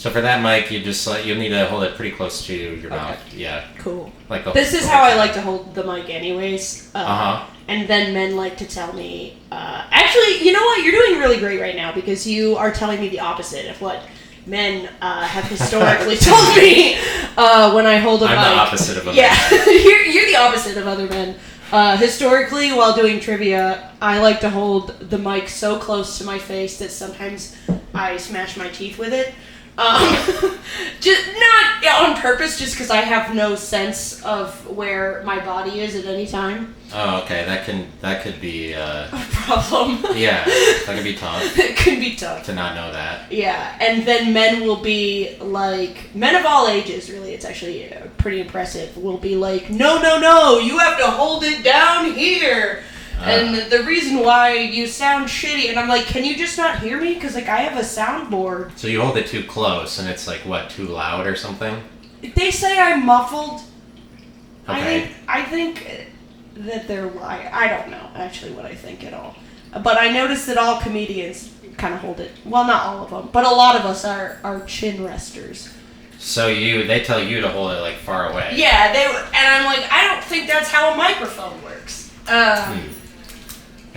So for that mic, you'll need to hold it pretty close to your mouth. Yeah. Cool. Like this is how I like to hold the mic anyways. Uh-huh. And then men like to tell me, actually, you know what? You're doing really great right now because you are telling me the opposite of what men have historically told me when I hold a mic. I'm the opposite of a man. Yeah, you're the opposite of other men. Historically, while doing trivia, I like to hold the mic so close to my face that sometimes I smash my teeth with it. Just not on purpose, just because I have no sense of where my body is at any time. Oh, okay. That could be A problem. Yeah, that could be tough. It could be tough to not know that. Yeah, and then men will be like, men of all ages, really, it's actually pretty impressive, will be like, no, you have to hold it down here. And the reason why you sound shitty, and I'm like, can you just not hear me? Because, like, I have a soundboard. So you hold it too close, and it's, like, what, too loud or something? They say I'm muffled. Okay. I think that they're lying. I don't know, actually, what I think at all. But I noticed that all comedians kind of hold it. Well, not all of them, but a lot of us are chin resters. So they tell you to hold it, like, far away. Yeah, and I'm like, I don't think that's how a microphone works.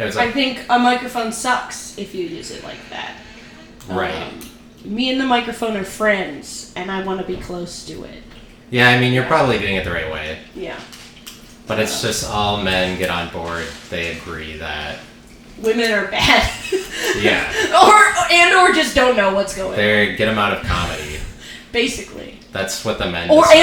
I think a microphone sucks if you use it like that. Right. Me and the microphone are friends, and I want to be close to it. Yeah, I mean, you're probably doing it the right way. Yeah. But it's just all men get on board. They agree that women are bad. Yeah. or just don't know what's going on. They get them out of comedy. Basically. That's what the men decide.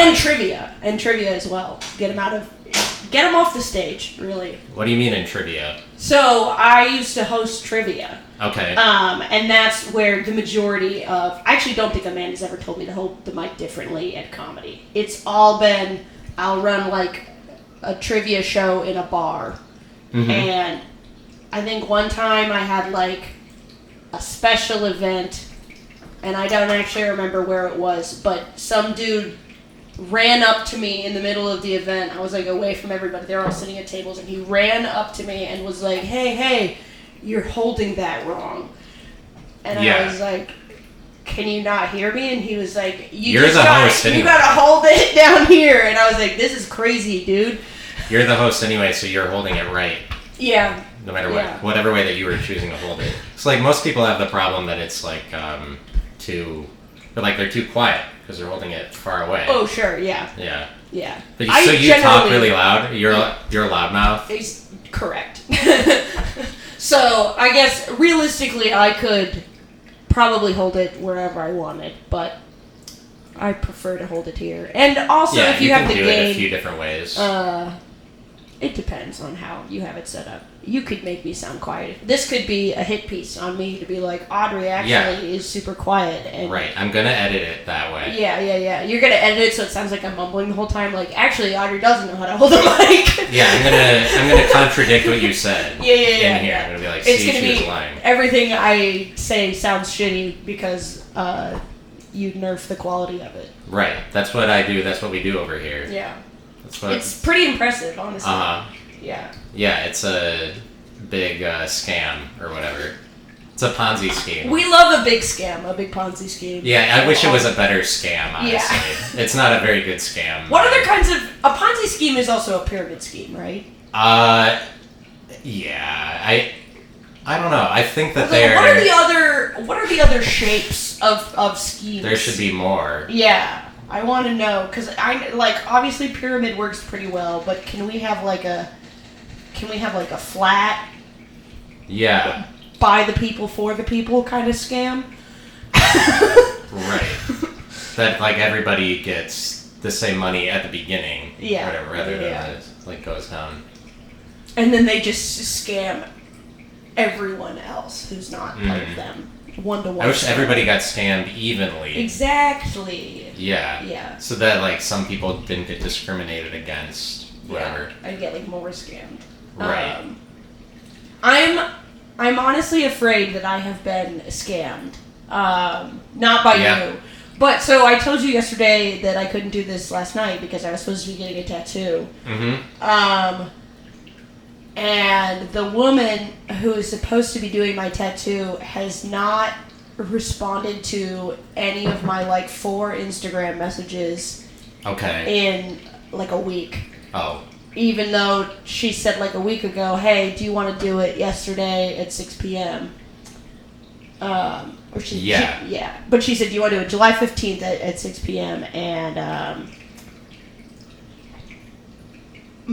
And trivia as well. Get them off the stage, really. What do you mean in trivia? So I used to host trivia. Okay. And that's where the majority of... I actually don't think a man has ever told me to hold the mic differently at comedy. It's all been... I'll run, like, a trivia show in a bar. Mm-hmm. And I think one time I had, like, a special event, and I don't actually remember where it was, but some dude ran up to me in the middle of the event. I was, like, away from everybody. They were all sitting at tables, and he ran up to me and was like, hey, you're holding that wrong. And I was like, can you not hear me? And he was like, you gotta hold it down here. And I was like, this is crazy, dude. You're the host anyway, so you're holding it right. Yeah. No matter what, whatever way that you were choosing to hold it. It's like most people have the problem that it's like they're too quiet because they're holding it far away. Oh, sure, yeah. Yeah. Yeah. But so you talk really loud? You're a loudmouth? Correct. So, I guess, realistically, I could probably hold it wherever I wanted, but I prefer to hold it here. And also, if you have the game... Yeah, you can do it a few different ways. It depends on how you have it set up. You could make me sound quiet. This could be a hit piece on me to be like, Audrey actually is super quiet. And right, I'm going to edit it that way. Yeah. You're going to edit it so it sounds like I'm mumbling the whole time. Like, actually, Audrey doesn't know how to hold a mic. Yeah, I'm gonna contradict what you said. In here. I'm going to be like, she was lying. Everything I say sounds shitty because you nerf the quality of it. Right, that's what I do. That's what we do over here. Yeah. It's pretty impressive, honestly. Yeah. Yeah, it's a big scam or whatever. It's a Ponzi scheme. We love a big scam, a big Ponzi scheme. Yeah, I wish it was a better scam, honestly. Yeah. It's not a very good scam. What other kinds of... A Ponzi scheme is also a pyramid scheme, right? Yeah. I don't know. I think that What are the other shapes of schemes? There should be more. Yeah. I want to know, because obviously pyramid works pretty well, but can we have like a flat, by the people for the people kind of scam? Right. That like everybody gets the same money at the beginning. Yeah. Whatever, rather than it goes down. And then they just scam everyone else who's not part of them. 1-to-1. I wish everybody got scammed evenly. Exactly. Yeah. Yeah. So that like some people didn't get discriminated against. Whatever. Yeah, I'd get like more scammed. Right. I'm honestly afraid that I have been scammed. Not by you. But so I told you yesterday that I couldn't do this last night because I was supposed to be getting a tattoo. Mm-hmm. And the woman who is supposed to be doing my tattoo has not responded to any of my like 4 Instagram messages in like a week. Oh. Even though she said like a week ago, hey, do you want to do it yesterday at 6 p.m.? But she said, do you want to do it July 15th at 6 p.m.? And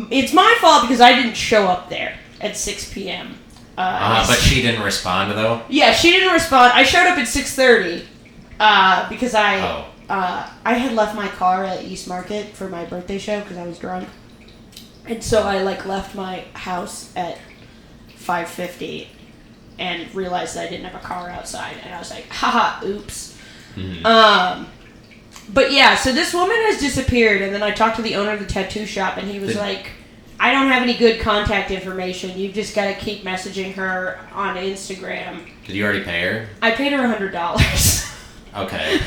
it's my fault because I didn't show up there at 6 p.m. But she didn't respond though? Yeah, she didn't respond. I showed up at 6:30 because I had left my car at East Market for my birthday show because I was drunk. And so I like left my house at 5:50 and realized that I didn't have a car outside. And I was like, haha, oops. Mm-hmm. But yeah, so this woman has disappeared. And then I talked to the owner of the tattoo shop and he was like, I don't have any good contact information. You've just got to keep messaging her on Instagram. Did you already pay her? I paid her $100. Okay.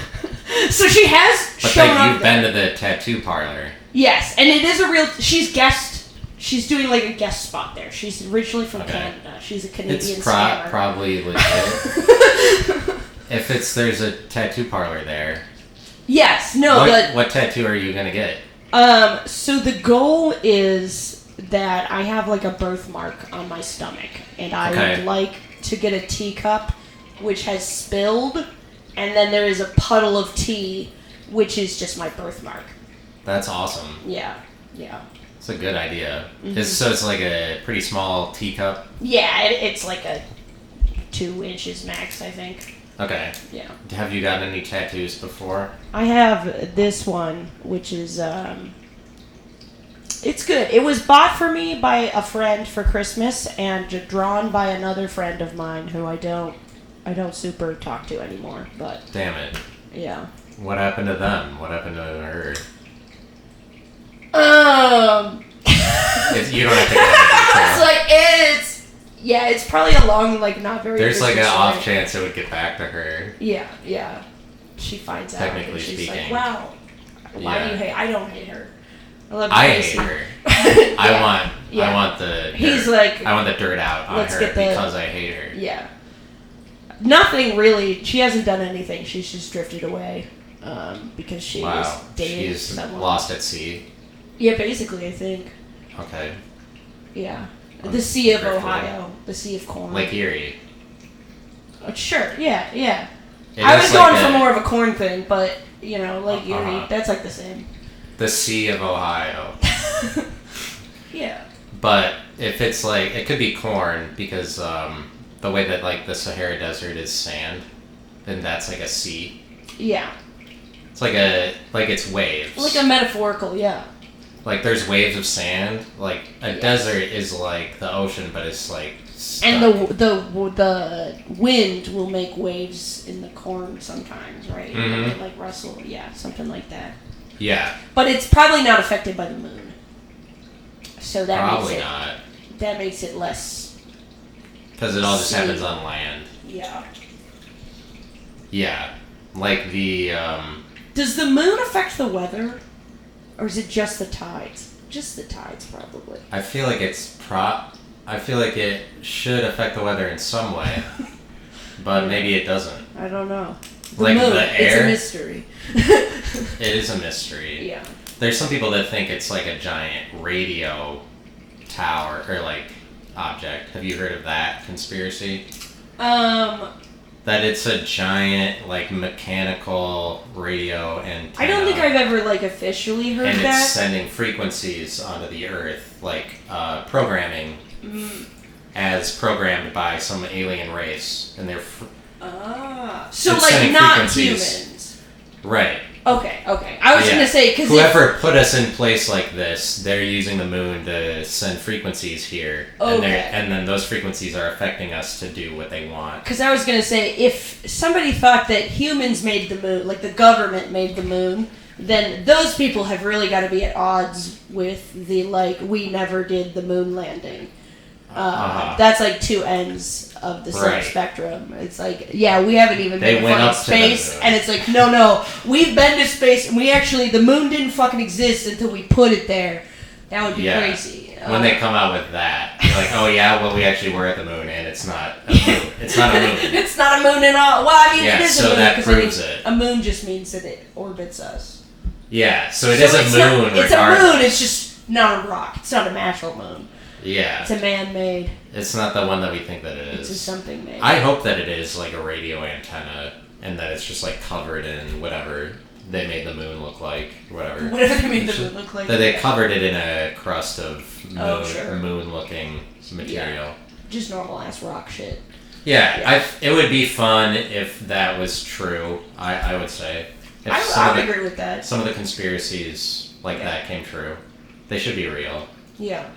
So she has shown up. But you've been to the tattoo parlor. Yes, and it is a real... She's doing like a guest spot there. She's originally from Canada. She's a Canadian scammer. It's probably legit. If there's a tattoo parlor there. Yes, no. What tattoo are you gonna get? So the goal is that I have like a birthmark on my stomach, and I would like to get a teacup, which has spilled, and then there is a puddle of tea, which is just my birthmark. That's awesome. Yeah. It's a good idea. Mm-hmm. So it's like a pretty small teacup? Yeah, it's like a 2 inches max, I think. Okay. Yeah. Have you gotten any tattoos before? I have this one, which is, it's good. It was bought for me by a friend for Christmas and drawn by another friend of mine who I don't super talk to anymore, but... Damn it. Yeah. What happened to them? What happened to her? You don't have to go into detail. It's probably a long, like, not very... There's like an off chance it would get back to her. Yeah. She finds out. Technically she's speaking. Like, wow, why do you hate... I don't hate her. I hate her. I want the dirt. I want the dirt out on her because I hate her. Yeah. Nothing really. She hasn't done anything. She's just drifted away because she was dating someone. Lost at sea. Yeah, basically, I think. Okay. Yeah. The Sea of Ohio. The Sea of Corn. Lake Erie. Sure, yeah. I was going for more of a corn thing, but, Lake Erie, that's like the same. The Sea of Ohio. Yeah. But if it's like, it could be corn because the way that like the Sahara Desert is sand, then that's like a sea. Yeah. It's like it's waves. Like a metaphorical, yeah. Like there's waves of sand. Like a desert is like the ocean, but it's like stuck. And the wind will make waves in the corn sometimes, right? Mm-hmm. Like rustle, yeah, something like that. Yeah. But it's probably not affected by the moon. So that that makes it less. Because it all just happens on land. Yeah. Yeah. Like the Does the moon affect the weather? Or is it just the tides? Just the tides, probably. I feel like I feel like it should affect the weather in some way. But maybe it doesn't. I don't know. The moon, the air. It's a mystery. It is a mystery. Yeah. There's some people that think it's like a giant radio tower or like object. Have you heard of that conspiracy? That it's a giant like mechanical radio antenna. I don't think I've ever like officially heard that. And it's sending frequencies onto the earth, like programming as programmed by some alien race, and they're so like not humans. Right. Okay. I was gonna say because whoever put us in place like this, they're using the moon to send frequencies here, and then those frequencies are affecting us to do what they want. Because I was gonna say if somebody thought that humans made the moon, like the government made the moon, then those people have really got to be at odds with the like we never did the moon landing. That's like two ends of the same spectrum. It's like, yeah, we haven't even been in space, and it's like, no, we've been to space, and the moon didn't fucking exist until we put it there. That would be crazy. When they come out with that, you're like, oh yeah, well we actually were at the moon, and it's not a moon. It's not a moon. It's not a moon at all. Well, I mean, it is a moon. So that proves it. A moon just means that it orbits us. Yeah, so it is a moon. It's a moon. It's just not a rock. It's not a natural moon. Yeah. It's a man-made. It's not the one that we think that it is. It's just something made. I hope that it is like a radio antenna, and that it's just like covered in whatever they made the moon look like, whatever. Whatever they made the moon look like. That they covered it in a crust of moon-looking material. Yeah. Just normal-ass rock shit. Yeah. It would be fun if that was true, I would say. If I would agree with that. Some of the conspiracies like that came true. They should be real. Yeah.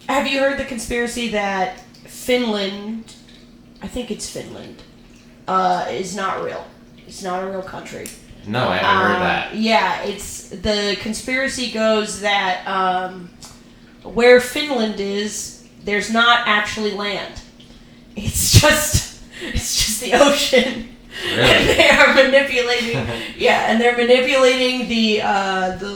Have you heard the conspiracy that Finland, I think it's Finland, is not real? It's not a real country. No, I haven't heard that. Yeah, the conspiracy goes that where Finland is, there's not actually land. It's just the ocean. Really? And they are manipulating. And they're manipulating the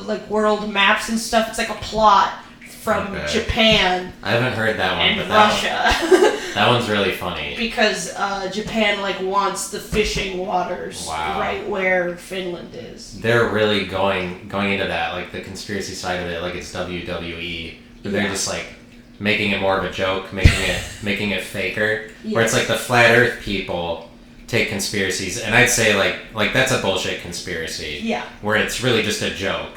like world maps and stuff. It's like a plot from Japan. I haven't heard that one, and but Russia. That one's really funny. Because Japan like wants the fishing waters right where Finland is. They're really going into that, like the conspiracy side of it, like it's WWE. But they're just like making it more of a joke, making it faker. Yes. Where it's like the flat Earth people take conspiracies, and I'd say like that's a bullshit conspiracy. Yeah. Where it's really just a joke.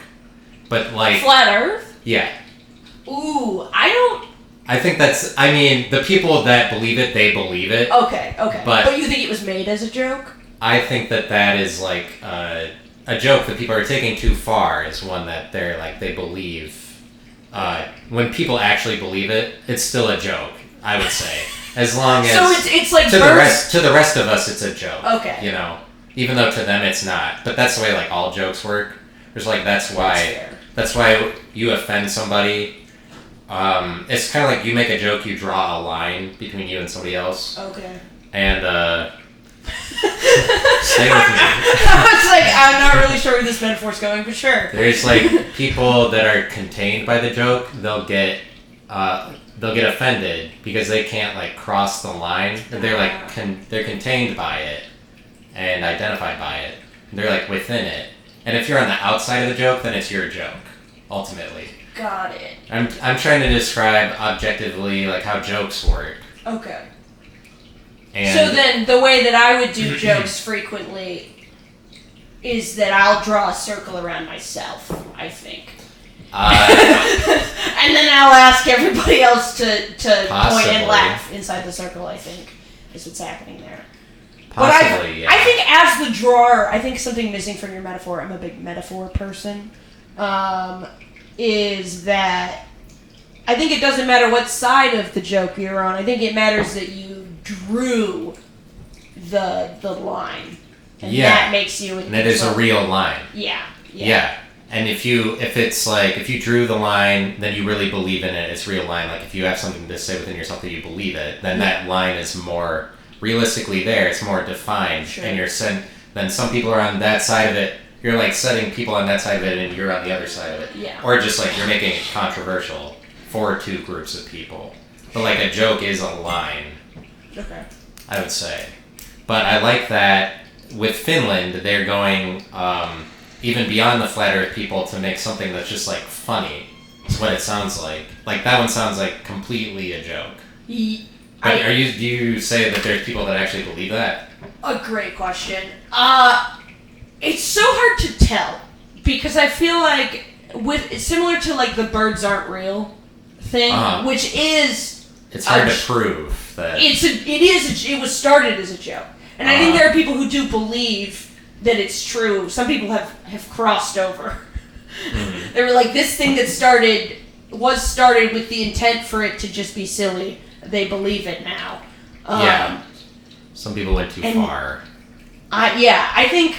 But like flat Earth? Yeah. Ooh, I think the people that believe it, they believe it. Okay. But you think it was made as a joke? I think that is like a joke that people are taking too far is one that they're like, they believe. When people actually believe it, it's still a joke, I would say. As long as... So it's like... To the rest of us, it's a joke. Okay. You know? Even though to them it's not. But that's the way like all jokes work. There's like, that's why you offend somebody. It's kind of like you make a joke, you draw a line between you and somebody else. Okay. And, stay with me. I was like, I'm not really sure where this metaphor's going, but sure. There's like people that are contained by the joke, they'll get offended because they can't like cross the line. They're like, they're contained by it and identified by it. They're like within it. And if you're on the outside of the joke, then it's your joke, ultimately. Got it. I'm trying to describe objectively like how jokes work. Okay. And so then the way that I would do jokes frequently is that I'll draw a circle around myself, I think. And then I'll ask everybody else to point and laugh inside the circle, I think, is what's happening there. Possibly, I think as the drawer, I think something missing from your metaphor, I'm a big metaphor person, is that I think it doesn't matter what side of the joke you're on. I think it matters that you drew the line. And that makes you... And it is a real line. Yeah. And if you drew the line, then you really believe in it, it's a real line. Like if you have something to say within yourself that you believe it, then that line is more realistically there, it's more defined. Sure. And then some people are on that side of it, you're like setting people on that side of it and you're on the other side of it. Yeah. Or just like you're making it controversial for two groups of people. But like a joke is a line. Okay. I would say. But I like that with Finland, they're going even beyond the flat Earth people to make something that's just like funny. Is what it sounds like. Like that one sounds like completely a joke. But do you say that there's people that actually believe that? A great question. It's so hard to tell because I feel like similar to like the birds aren't real thing, which is it's hard to prove that it was started as a joke, and I think there are people who do believe that it's true. Some people have crossed over. Mm-hmm. They were like, this thing that was started with the intent for it to just be silly. They believe it now. Some people went too far. I think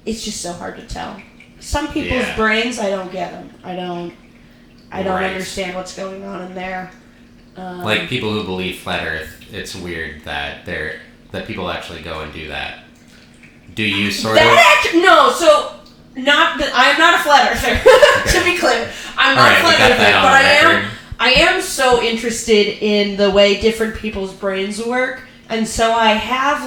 it's just so hard to tell. Some people's brains, I don't get them. I don't understand what's going on in there. Like people who believe flat Earth, it's weird that people actually go and do that. Do you sort of? No, so not that I'm not a flat earther. To to be clear. I'm not flat earther, but I am so interested in the way different people's brains work, and so I have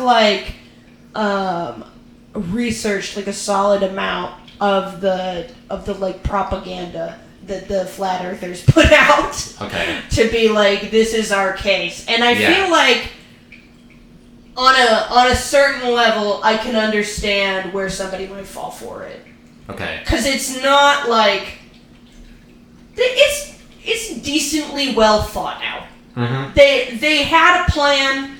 researched a solid amount of the propaganda that the flat earthers put out. Okay. To be this is our case, and I feel like on a certain level I can understand where somebody might fall for it. Okay. Because it's not it's decently well thought out. Mm-hmm. They had a plan.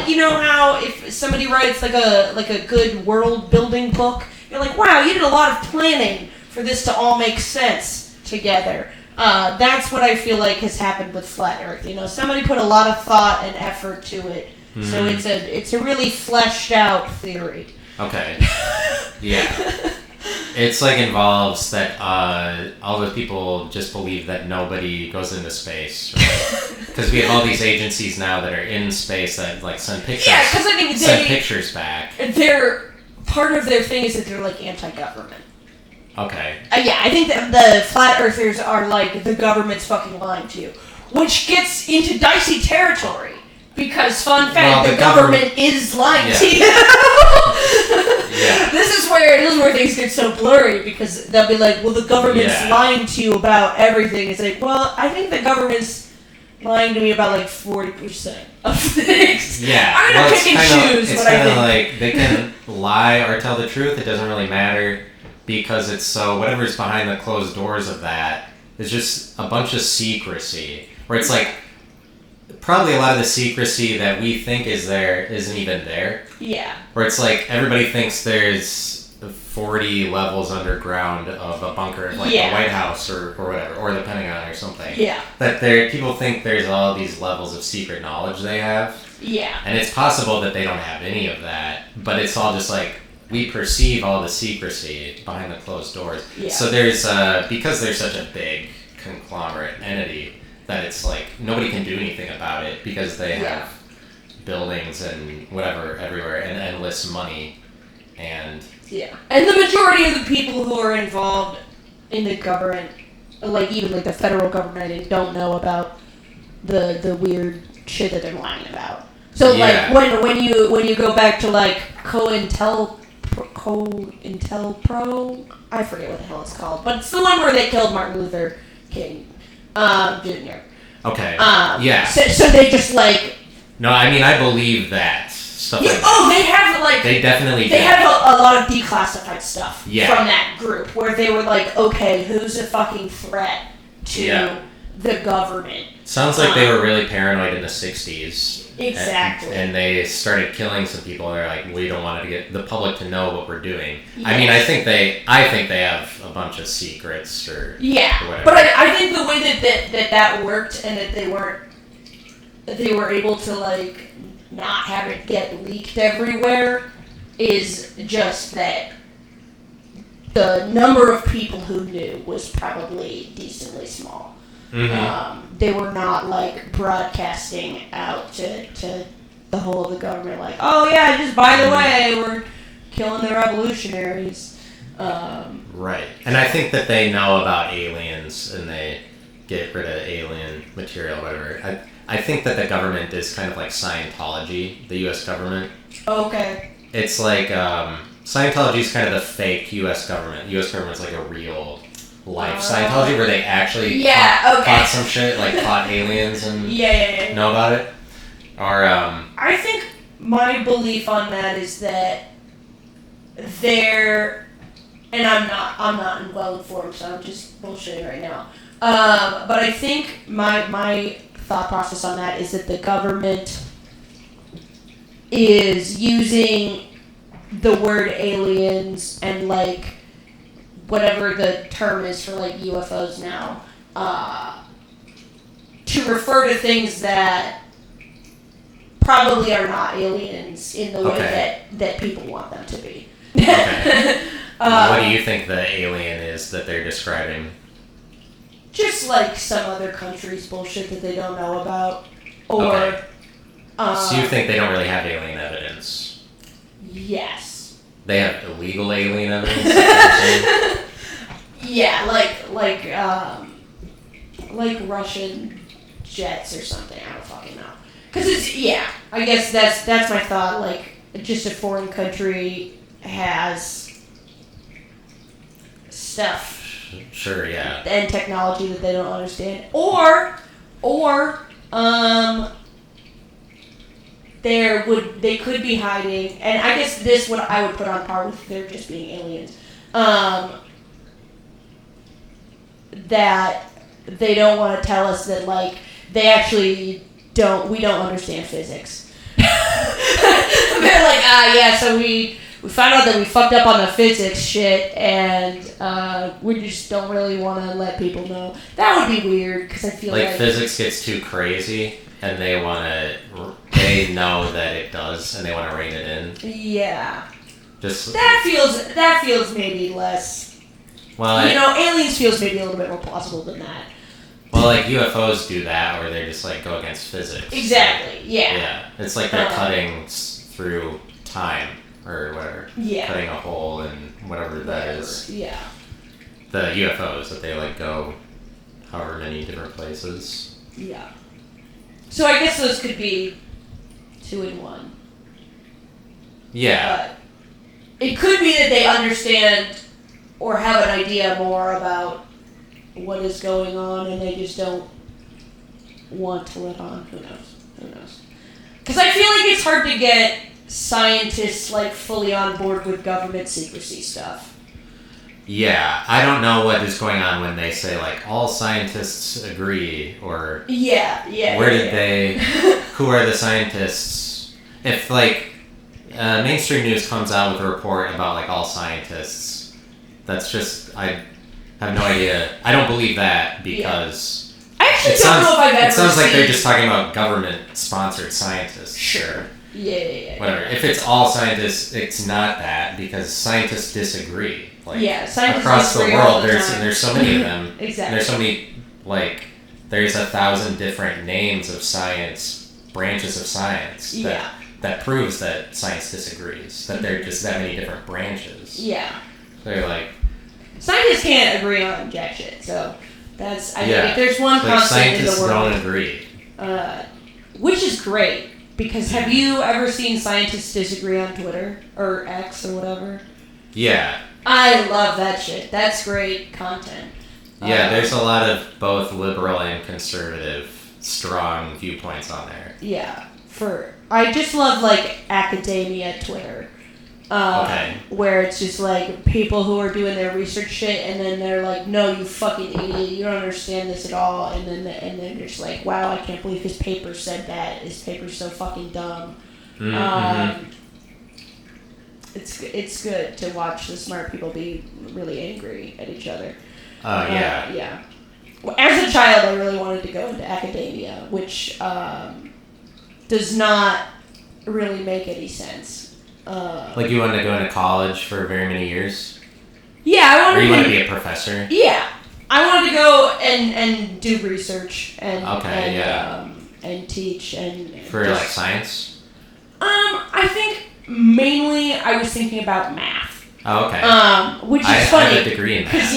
You know how if somebody writes a good world building book, you're like, wow, you did a lot of planning for this to all make sense together. That's what I feel like has happened with Flat Earth. Somebody put a lot of thought and effort to it, so it's a really fleshed out theory. Okay. Yeah. It's involves that all the people just believe that nobody goes into space, right? Because we have all these agencies now that are in space that send pictures. Yeah, because I think send pictures back. Part of their thing is that they're anti-government. Okay. Yeah, I think that the flat earthers are the government's fucking lying to you, which gets into dicey territory. Because, fun fact, the government is lying to you. Yeah. This is where things get so blurry, because they'll be like, well, the government's lying to you about everything. It's well, I think the government's lying to me about 40% of things. Yeah. I'm going to pick and choose what I think. It's they can lie or tell the truth. It doesn't really matter, because it's whatever's behind the closed doors of that is just a bunch of secrecy. Where it's probably a lot of the secrecy that we think is there isn't even there. Yeah. Where it's everybody thinks there's 40 levels underground of a bunker, the White House or whatever, or the Pentagon or something. Yeah. That people think there's all these levels of secret knowledge they have. Yeah. And it's possible that they don't have any of that, but it's all just we perceive all the secrecy behind the closed doors. Yeah. So there's, because there's such a big conglomerate entity, that it's nobody can do anything about it, because they have buildings and whatever everywhere and endless money, and and the majority of the people who are involved in the government, even the federal government, don't know about the weird shit that they're lying about. So when you go back to COINTELPRO, I forget what the hell it's called, but it's the one where they killed Martin Luther King. Jr. Okay. Yeah. So they just No, I mean I believe that stuff. They have They definitely. They have a lot of declassified stuff from that group where they were okay, who's a fucking threat to the government? Sounds like they were really paranoid in the 60s. Exactly. And they started killing some people. They're we don't want to get the public to know what we're doing. Yes. I mean, I think they have a bunch of secrets or whatever. But I think the way that worked, and that they were able to not have it get leaked everywhere, is just that the number of people who knew was probably decently small. Mm-hmm. They were not broadcasting out to the whole of the government oh yeah, just by the way, we're killing the revolutionaries. Right. And I think that they know about aliens and they get rid of alien material, whatever. I think that the government is kind of like Scientology, the U.S. government. Okay. It's Scientology is kind of the fake U.S. government. The U.S. government's a real life Scientology where they actually caught some shit, caught aliens and know about it. Or I think my belief on that is that they're, and I'm not well informed, so I'm just bullshitting right now. But I think my thought process on that is that the government is using the word aliens and whatever the term is for UFOs now, to refer to things that probably are not aliens in the way that people want them to be. Okay. What do you think the alien is that they're describing? Just some other country's bullshit that they don't know about. Or so you think they don't really have alien evidence? Yes. They have illegal alien evidence? Yeah, like Russian jets or something. I don't fucking know. Because I guess that's my thought. Like, just a foreign country has stuff. Sure, yeah. And technology that they don't understand. Or they could be hiding, and I guess this what I would put on par with there just being aliens. That they don't want to tell us that, like, they actually we don't understand physics. They're like, so we found out that we fucked up on the physics shit, and we just don't really want to let people know. That would be weird, because I feel like physics gets too crazy, and they know that it does, and they want to rein it in. Yeah. Just that feels maybe less. Well, aliens feels maybe a little bit more plausible than that. Well, like UFOs do that, where they just like go against physics. Exactly. Yeah. Yeah, it's like they're cutting through time or whatever. Yeah. Cutting a hole in whatever that is. Yeah. The UFOs that they like go however many different places. Yeah. So I guess those could be 2 in 1. Yeah. It could be that they understand or have an idea more about what is going on, and they just don't want to let on. Who knows? Because I feel like it's hard to get scientists like fully on board with government secrecy stuff. Yeah, I don't know what is going on when they say like all scientists agree, or who are the scientists? If like mainstream news comes out with a report about like all scientists, that's just I have no idea. I don't believe that because I actually don't know if I've ever it sounds like seen... they're just talking about government-sponsored scientists. Sure. Yeah. Whatever. If it's all scientists, it's not that because scientists disagree. Like scientists across the disagree world, all the there's so many of them. Exactly. And there's so many there's 1,000 different names of science, branches of science that proves that science disagrees. That there are just that many different branches. Yeah. They're like scientists can't agree on jack shit, so that's I mean if there's one constant in the world. Scientists don't agree. Which is great, because have you ever seen scientists disagree on Twitter or X or whatever? Yeah. I love that shit. That's great content. Yeah, there's a lot of both liberal and conservative strong viewpoints on there. Yeah. I just love like academia Twitter. Where it's just like people who are doing their research shit, and then they're like, "No, you fucking idiot! You don't understand this at all." And then they're just like, "Wow, I can't believe his paper said that. His paper's so fucking dumb." Mm-hmm. It's good to watch the smart people be really angry at each other. Yeah. Well, as a child, I really wanted to go into academia, which does not really make any sense. Like you wanted to go into college for very many years? Yeah, I wanted to... Or you wanted to be a professor? Yeah. I wanted to go and do research and teach and... For like science? I think mainly I was thinking about math. Oh, okay. Which is funny. I have a degree in math. Because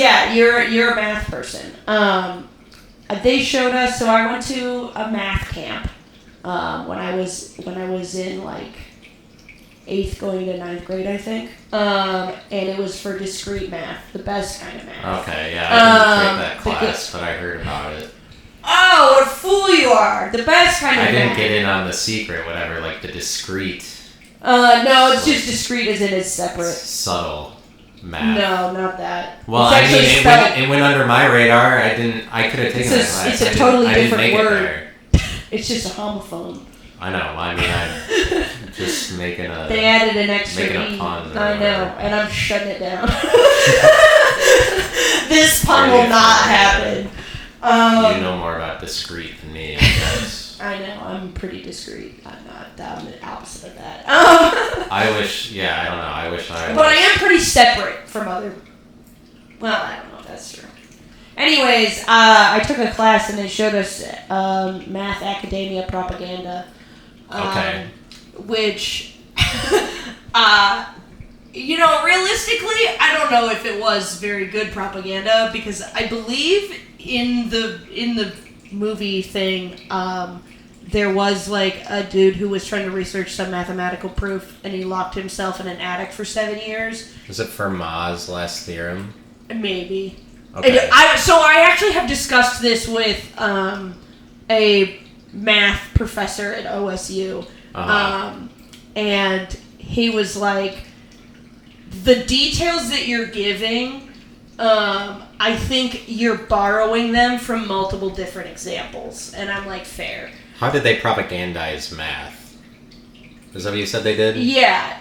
you're a math person. They showed us, so I went to a math camp when I was in like 8th going to 9th grade, I think. And it was for discrete math, the best kind of math. Okay, yeah, I didn't take that class, but I heard about it. Oh, what a fool you are! The best kind of math. I didn't get in on the secret, whatever, like the discrete. No, it's just discrete as in it's separate. Subtle math. No, not that. Well, I mean, it went under my radar. I could have taken that class. It's a totally different word. It it's just a homophone. I know. I mean, I'm just making a... They added an extra making E. a pun. I know, and I'm shutting it down. This pun will not happen. You know more about discrete than me, I guess. I know, I'm pretty discreet. I'm the opposite of that. I wish, I don't know, I wish I was. But I am pretty separate from other... Well, I don't know if that's true. Anyways, I took a class and they showed us math academia propaganda. Okay. Which Realistically, I don't know if it was very good propaganda, because I believe in the movie thing, there was like a dude who was trying to research some mathematical proof, and he locked himself in an attic for 7 years. Was it Fermat's last theorem? Maybe. Okay. So I actually have discussed this with a math professor at OSU, and he was like, the details that you're giving, I think you're borrowing them from multiple different examples. And I'm like, fair. How did they propagandize math? Is that what you said they did? Yeah.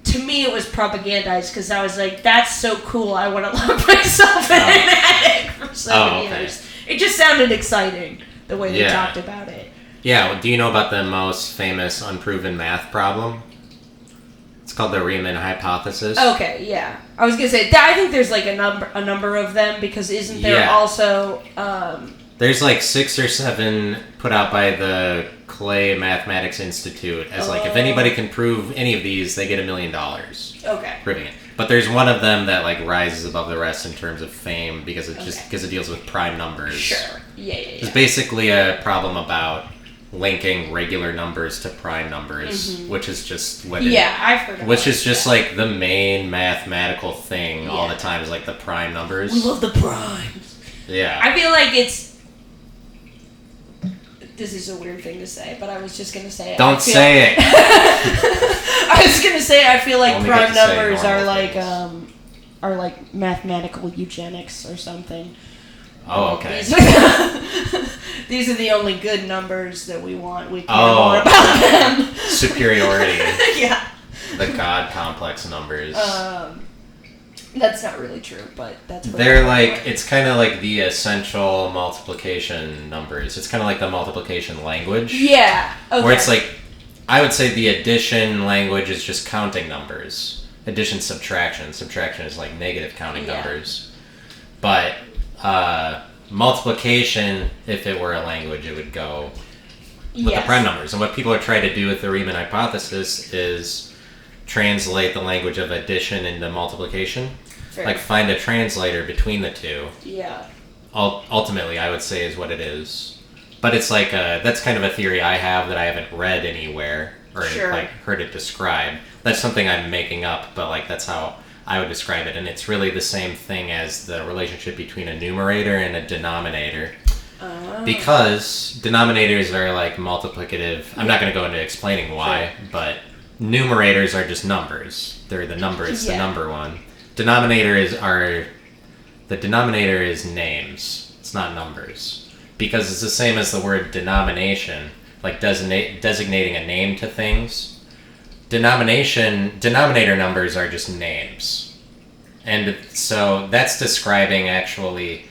To me, it was propagandized because I was like, that's so cool. I want to lock myself in an attic for 7 years. It just sounded exciting, the way they talked about it. Yeah, well, do you know about the most famous unproven math problem? It's called the Riemann hypothesis. Okay, yeah. I was going to say, I think there's like a number of them, because isn't there also... There's like 6 or 7 put out by the Clay Mathematics Institute as like, if anybody can prove any of these, they get $1 million. Okay. Proving it. But there's one of them that like rises above the rest in terms of fame because it deals with prime numbers. Sure. Yeah. It's basically a problem about linking regular numbers to prime numbers, which is just what I've heard of which is just like the main mathematical thing all the time is like the prime numbers. We love the primes. Yeah. I feel like this is a weird thing to say, but I was just going to say it. Don't say it. I was going to say I feel like prime numbers are like mathematical eugenics or something. Oh, okay. These are the only good numbers that we want. We care more about them. Superiority. Yeah. The God complex numbers. That's not really true, but that's what they're like, it's kind of like the essential multiplication numbers. It's kind of like the multiplication language. Yeah. Okay. Where it's like, I would say the addition language is just counting numbers. Addition, subtraction. Subtraction is like negative counting numbers. But multiplication, if it were a language, it would go with the prime numbers. And what people are trying to do with the Riemann hypothesis is translate the language of addition into multiplication. Fair. Like find a translator between the two. Yeah. Ultimately, I would say is what it is. But it's like that's kind of a theory I have that I haven't read anywhere or like heard it described. That's something I'm making up, but like that's how I would describe it. And it's really the same thing as the relationship between a numerator and a denominator. Because denominators are like multiplicative. I'm not going to go into explaining why, but numerators are just numbers. They're the number. It's the number one. The denominator is names. It's not numbers. Because it's the same as the word denomination, like designating a name to things. Denominator numbers are just names. And so that's describing actually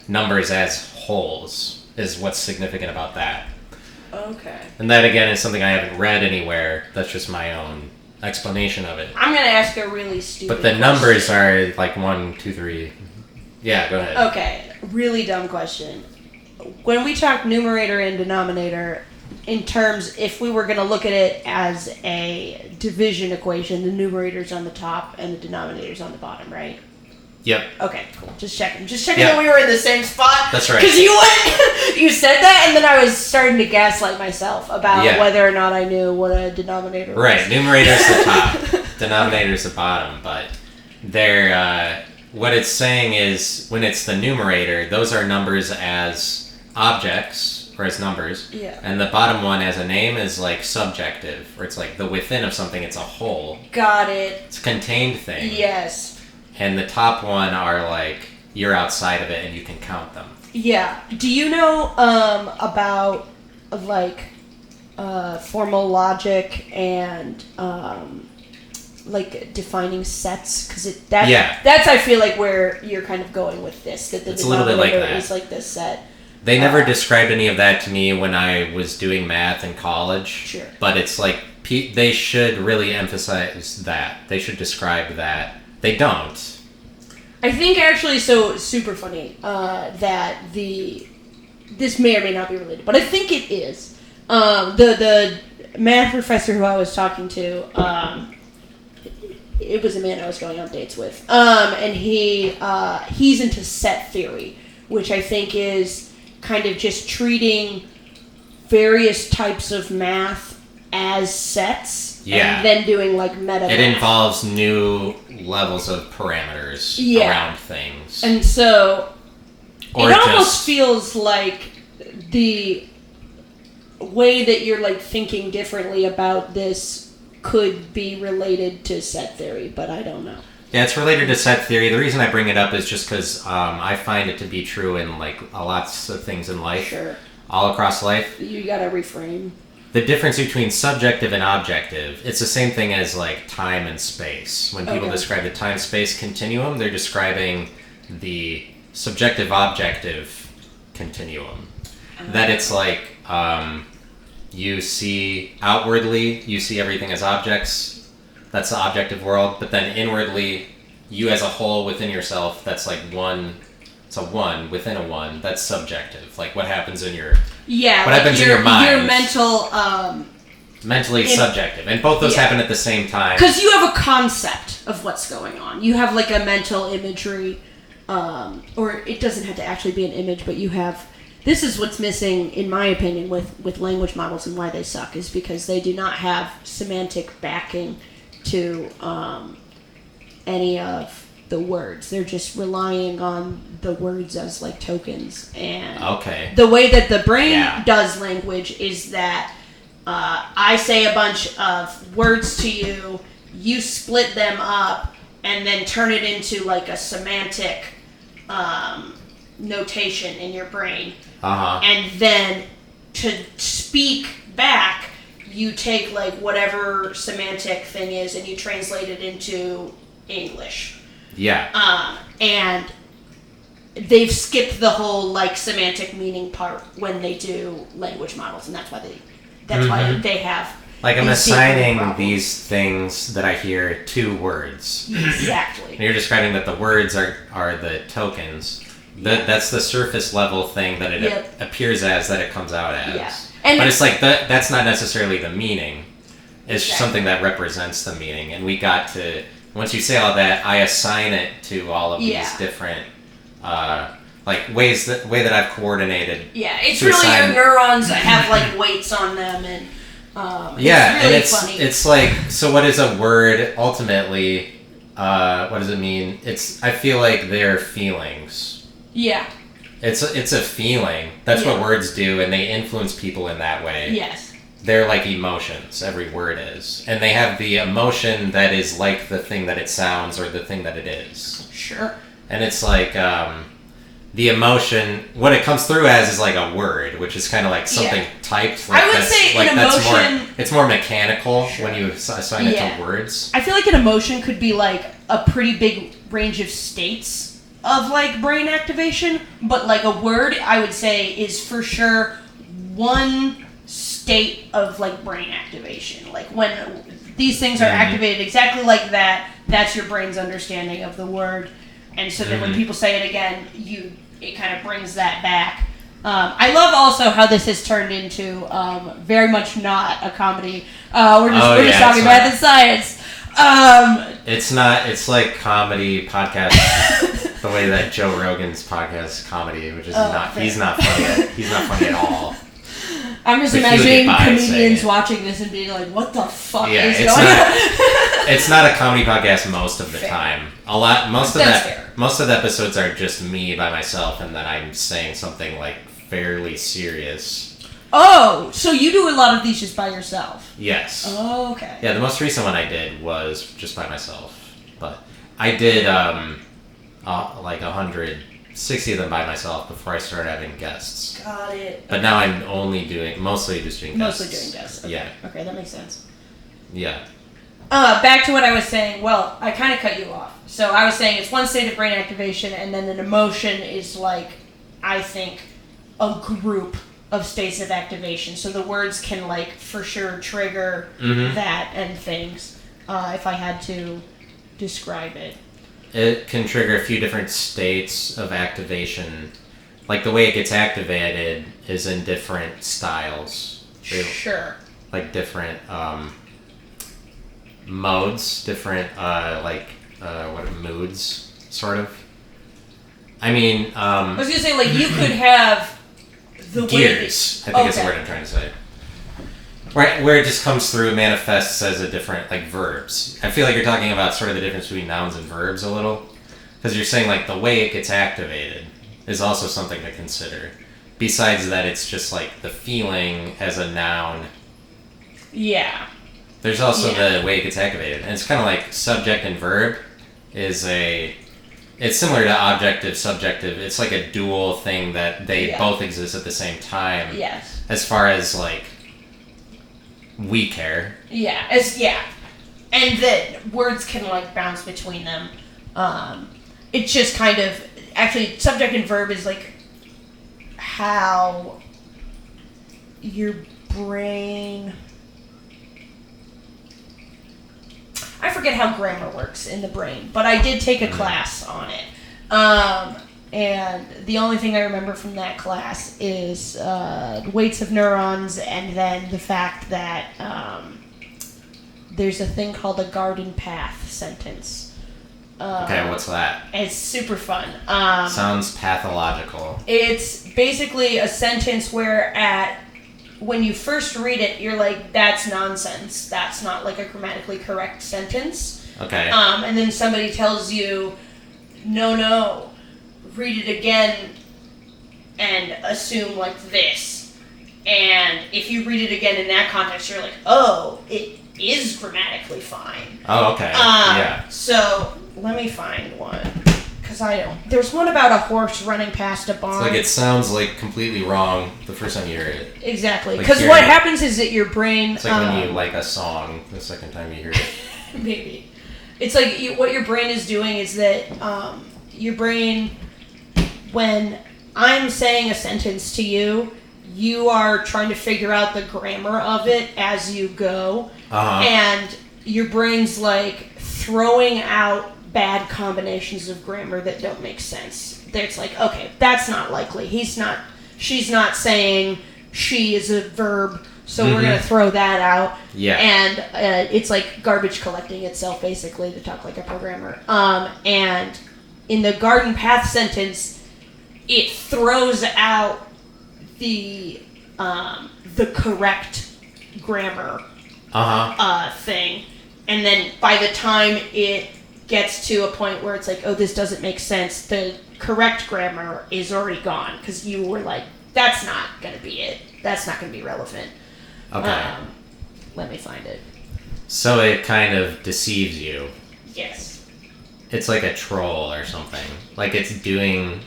numbers as wholes, is what's significant about that. Okay. And that, again, is something I haven't read anywhere. That's just my own explanation of it. I'm going to ask a really stupid But the numbers are like 1, 2, 3. Yeah, go ahead. Okay. Really dumb question. When we talk numerator and denominator, in terms, if we were going to look at it as a division equation, the numerator's on the top and the denominator's on the bottom, right? Yep. Okay, cool. Just checking that we were in the same spot. That's right. Because you said that, and then I was starting to gaslight myself about whether or not I knew what a denominator was. Right. Numerator's the top. Denominator's the bottom. But they're what it's saying is when it's the numerator, those are numbers as objects or as numbers. Yeah. And the bottom one as a name is like subjective, or it's like the within of something. It's a whole. Got it. It's a contained thing. Yes. And the top one are like, you're outside of it and you can count them. Yeah. Do you know about like formal logic and like defining sets? Because that's I feel like where you're kind of going with this. That the it's a little bit like that. Is like this set. They never described any of that to me when I was doing math in college. Sure. But it's like they should really emphasize that. They should describe that. They don't. I think actually, so super funny that this may or may not be related, but I think it is. The math professor who I was talking to, it was a man I was going on dates with. And he's into set theory, which I think is kind of just treating various types of math as sets, and then doing like meta math. It involves new levels of parameters around things. And so it almost feels like the way that you're like thinking differently about this could be related to set theory, but I don't know. Yeah, it's related to set theory. The reason I bring it up is just because I find it to be true in like lots of things in life. Sure. All across life. You gotta reframe. The difference between subjective and objective, it's the same thing as like time and space. When people describe the time-space continuum, they're describing the subjective-objective continuum. That it's like you see outwardly, you see everything as objects. That's the objective world. But then inwardly, you as a whole within yourself, that's like one. It's a one within a one. That's subjective. Like what happens in your what happens in your mind. Your mental mentally subjective, and both those happen at the same time. Because you have a concept of what's going on. You have like a mental imagery, or it doesn't have to actually be an image, but you have. This is what's missing, in my opinion, with language models and why they suck, is because they do not have semantic backing to any of the words. They're just relying on the words as like tokens. And the way that the brain does language is that I say a bunch of words to you, you split them up, and then turn it into like a semantic notation in your brain. And then to speak back, you take like whatever semantic thing is and you translate it into English. And they've skipped the whole like semantic meaning part when they do language models, and that's why they have like I'm assigning these things that I hear to words. Exactly. And you're describing that the words are the tokens. That's the surface level thing that it appears as, that it comes out as. But it's like that's not necessarily the meaning. It's just something that represents the meaning, and we got to. Once you say all that, I assign it to all of these different, like way that I've coordinated. Yeah, it's really your neurons that have like weights on them, and it's really funny. It's like, so what is a word ultimately? What does it mean? I feel like they're feelings. Yeah. It's a feeling. That's what words do, and they influence people in that way. Yes. They're like emotions, every word is. And they have the emotion that is like the thing that it sounds or the thing that it is. Sure. And it's like the emotion, what it comes through as is like a word, which is kind of like something typed. Like I would say an emotion... It's more mechanical when you assign it to words. I feel like an emotion could be like a pretty big range of states of like brain activation, but like a word, I would say, is for sure one state of like brain activation. Like when these things are activated exactly like that, that's your brain's understanding of the word. And so then when people say it again, it kind of brings that back. I love also how this has turned into very much not a comedy. We're just talking math and science. It's like comedy podcast the way that Joe Rogan's podcast comedy, which is he's not funny at all. I'm just imagining comedians watching this and being like, what the fuck is going on? It's not a comedy podcast most of the time. Most of the episodes are just me by myself, and then I'm saying something like fairly serious. Oh, so you do a lot of these just by yourself? Yes. Oh, okay. Yeah, the most recent one I did was just by myself, but I did like 160 of them by myself before I started having guests. Got it. But now I'm mostly just doing guests. Mostly doing guests. Okay. Yeah. Okay, that makes sense. Yeah. Back to what I was saying. Well, I kind of cut you off. So I was saying it's one state of brain activation, and then an emotion is like, I think, a group of states of activation. So the words can like for sure trigger that and things. If I had to describe it. It can trigger a few different states of activation. Like the way it gets activated is in different styles. Sure. Like different, modes, different moods, sort of. I mean, I was gonna say, like, you could have the gears. I think is the word I'm trying to say. Where it just comes through, manifests as a different, like, verbs. I feel like you're talking about sort of the difference between nouns and verbs a little. Because you're saying, like, the way it gets activated is also something to consider. Besides that, it's just, like, the feeling as a noun. Yeah. There's also the way it gets activated. And it's kind of like subject and verb is it's similar to objective, subjective. It's like a dual thing that they both exist at the same time. Yes. As far as, like, we care. Yeah. And that words can, like, bounce between them. It's just kind of... Actually, subject and verb is, like, how your brain... I forget how grammar works in the brain, but I did take a class on it. And the only thing I remember from that class is weights of neurons, and then the fact that there's a thing called a garden path sentence. Okay, what's that? It's super fun. Sounds pathological. It's basically a sentence where when you first read it, you're like, that's nonsense. That's not, like, a grammatically correct sentence. Okay. And then somebody tells you, no, read it again and assume, like, this. And if you read it again in that context, you're like, oh, it is grammatically fine. Oh, okay. Yeah. So, let me find one. Because I don't... There's one about a horse running past a barn. It's like it sounds, like, completely wrong the first time you hear it. Exactly. Because like what happens is that your brain... It's like when you like a song the second time you hear it. Maybe. It's like what your brain is doing is that your brain, when I'm saying a sentence to you, you are trying to figure out the grammar of it as you go. And your brain's, like, throwing out bad combinations of grammar that don't make sense. It's like, okay, that's not likely. She's not saying she is a verb, so we're going to throw that out. Yeah. And it's like garbage collecting itself, basically, to talk like a programmer. And in the garden path sentence, it throws out the correct grammar thing. And then by the time it gets to a point where it's like, oh, this doesn't make sense, the correct grammar is already gone because you were like, that's not going to be it. That's not going to be relevant. Okay. Let me find it. So it kind of deceives you. Yes. It's like a troll or something. Like it's doing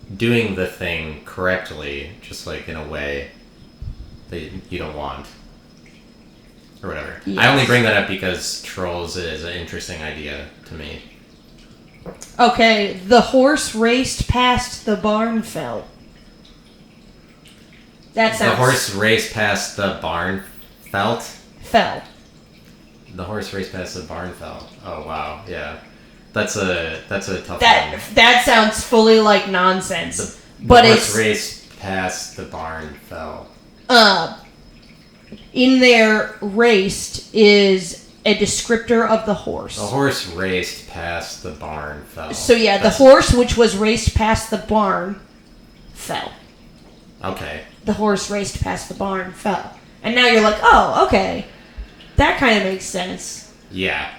the thing correctly, just like in a way that you don't want. Or whatever. Yes. I only bring that up because trolls is an interesting idea to me. Okay, the horse raced past the barn fell. That sounds... The horse raced past the barn fell. The horse raced past the barn fell. Oh wow, yeah. That's a tough one. That sounds fully like nonsense. The horse raced past the barn fell. In there, raced is a descriptor of the horse. The horse raced past the barn fell. So yeah, the horse which was raced past the barn fell. Okay. The horse raced past the barn fell. And now you're like, oh, okay. That kind of makes sense. Yeah.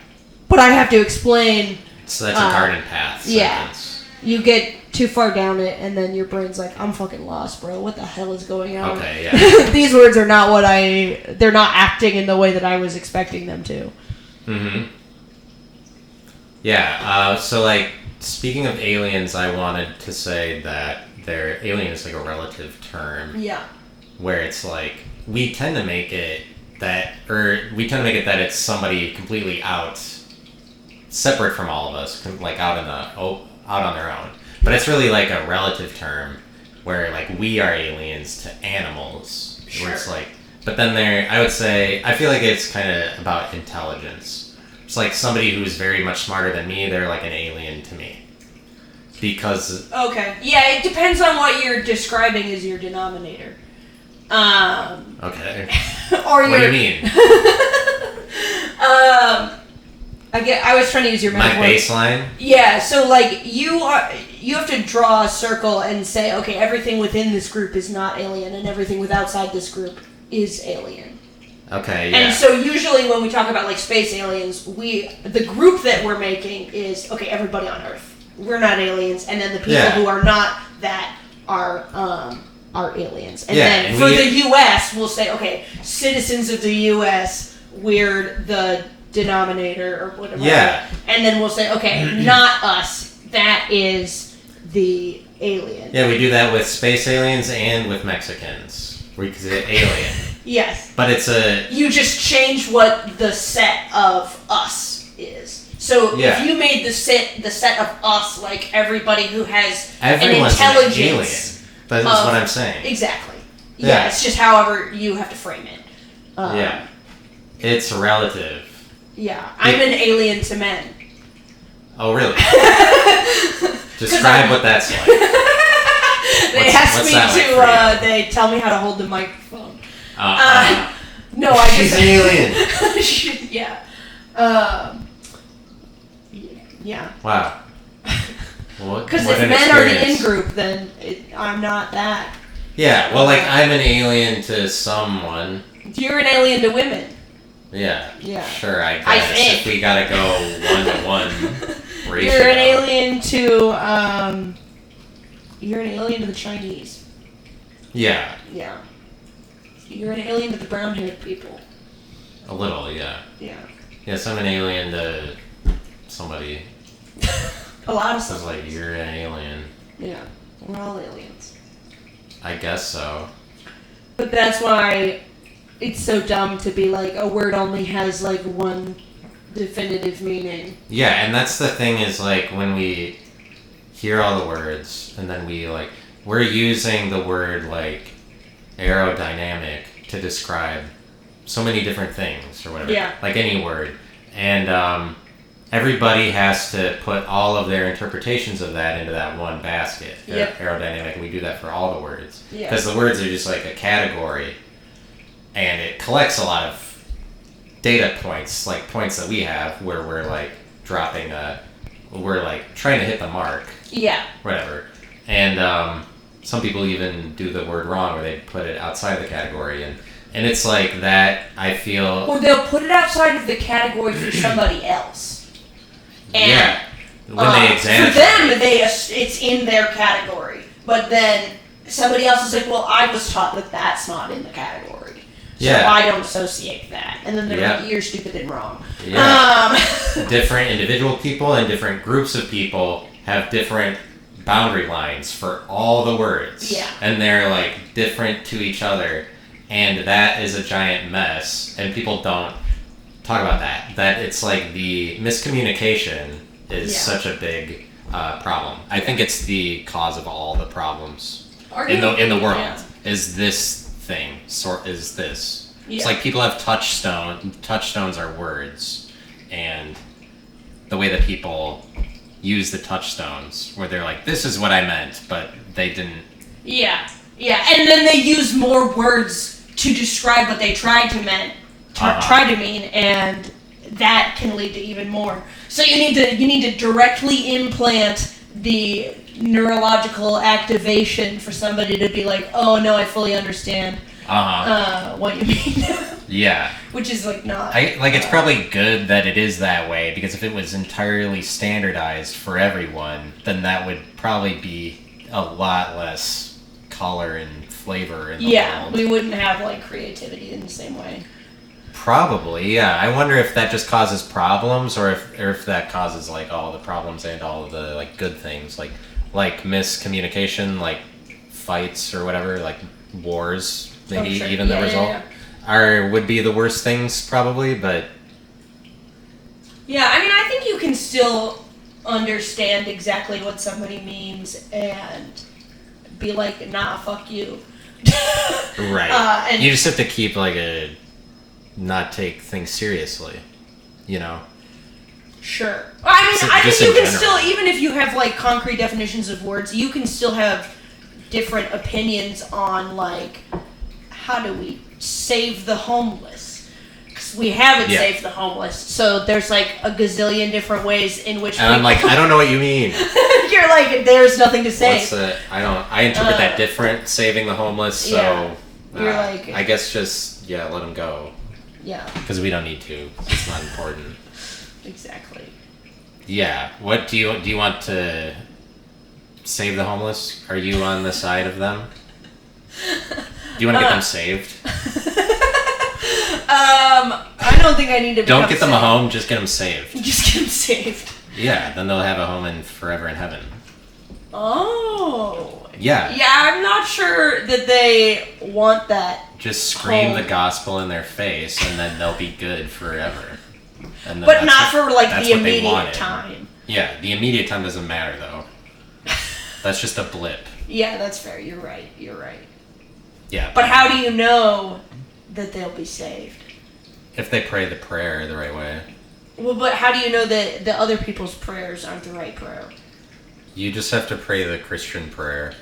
But I have to explain... So that's a garden path sentence. Yeah. You get too far down it, and then your brain's like, I'm fucking lost, bro. What the hell is going on? Okay, yeah. These words are not they're not acting in the way that I was expecting them to. Mm-hmm. Yeah, so, like, speaking of aliens, I wanted to say that alien is, like, a relative term. Yeah. Where it's, like, we tend to make it that it's somebody completely out, separate from all of us, like, out on their own. But it's really like a relative term where like we are aliens to animals. Sure. Where it's like, but then I feel like it's kind of about intelligence. It's like somebody who's very much smarter than me, they're like an alien to me. Because... Okay. Yeah, it depends on what you're describing as your denominator. Okay. Or what do you mean? I was trying to use your metaphor. My baseline? Yeah, so like you have to draw a circle and say, okay, everything within this group is not alien and everything outside this group is alien. Okay, yeah. And so usually when we talk about like space aliens, the group that we're making is, okay, everybody on Earth. We're not aliens, and then the people who are not that are aliens. And then for the US, we'll say, okay, citizens of the US, we're the denominator or whatever. Yeah. And then we'll say, okay, not us. That is the alien. Yeah, we do that with space aliens and with Mexicans. We say alien. Yes. But it's you just change what the set of us is. So if you made the set of us like everybody who has everyone's an intelligence. An alien. That's what I'm saying. Exactly. Yeah, it's just however you have to frame it. Yeah. It's relative. Yeah. I'm an alien to men. Oh, really? Describe what that's like. They ask me to, like they tell me how to hold the microphone. No, I just... She's an alien. Yeah. Yeah. Wow. Because if men are the in-group, then I'm not that. Yeah, well, like, I'm an alien to someone. You're an alien to women. Yeah. Yeah. Sure, I guess. If we gotta go 1-to-1 ratio. You're an alien to, you're an alien to the Chinese. Yeah. Yeah. You're an alien to the brown-haired people. A little, yeah. Yeah. Yes, I'm an alien to somebody. A lot of stuff. It's like, you're an alien. Yeah. We're all aliens. I guess so. But that's why it's so dumb to be like, a word only has, like, one definitive meaning. Yeah, and that's the thing is, like, when we hear all the words, and then we're using the word, like, aerodynamic to describe so many different things, or whatever. Yeah. Like any word. And, everybody has to put all of their interpretations of that into that one basket. Yep. Aerodynamic, and we do that for all the words. Yeah. Because the words are just like a category, and it collects a lot of data points, like points that we have, where we're like we're like trying to hit the mark. Yeah. Whatever. And some people even do the word wrong, where they put it outside the category, and it's like that, I feel... Or they'll put it outside of the category for somebody else. And, when they examine for them, it's in their category. But then somebody else is like, well, I was taught that that's not in the category. So I don't associate that. And then they're like, you're stupid and wrong. Yeah. Different individual people and different groups of people have different boundary lines for all the words. Yeah. And they're like different to each other. And that is a giant mess. And people don't talk about that. That it's like the miscommunication is such a big problem. I think it's the cause of all the problems in the world. Yeah. Is this thing is this? Yeah. It's like people have touchstones are words, and the way that people use the touchstones, where they're like, "This is what I meant," but they didn't. Yeah, and then they use more words to describe what they tried to mean, and that can lead to even more. So you need to directly implant the neurological activation for somebody to be like, oh no, I fully understand what you mean. Yeah. Which is like not. It's probably good that it is that way, because if it was entirely standardized for everyone, then that would probably be a lot less color and flavor in the world. We wouldn't have like creativity in the same way. Probably, yeah. I wonder if that just causes problems, or if that causes like all the problems and all of the like good things, like miscommunication, like fights or whatever, like wars. Maybe even the result would be the worst things, probably. But yeah, I mean, I think you can still understand exactly what somebody means and be like, nah, fuck you. Right. And you just have to keep not take things seriously, you know? Sure. I mean, I think you can still, even if you have like concrete definitions of words, you can still have different opinions on like, how do we save the homeless? Because We haven't saved the homeless. So there's like a gazillion different ways in which. And I'm like, I don't know what you mean. You're like, there's nothing to save. I interpret that different. Saving the homeless. So you're like, I guess just let them go. Yeah. Because we don't need to. It's not important. Exactly. Yeah. What do you want to save the homeless? Are you on the side of them? Do you want to get them saved? I don't think I need to. Don't get them a home. Just get them saved. Just get them saved. Yeah. Then they'll have a home forever in heaven. Oh. Yeah. Yeah, I'm not sure that they want that. Just scream the gospel in their face, and then they'll be good forever. And but not for like the immediate time. Yeah, the immediate time doesn't matter though. That's just a blip. Yeah, that's fair. You're right. Yeah. But how do you know that they'll be saved? If they pray the prayer the right way. Well, but how do you know that the other people's prayers aren't the right prayer? You just have to pray the Christian prayer.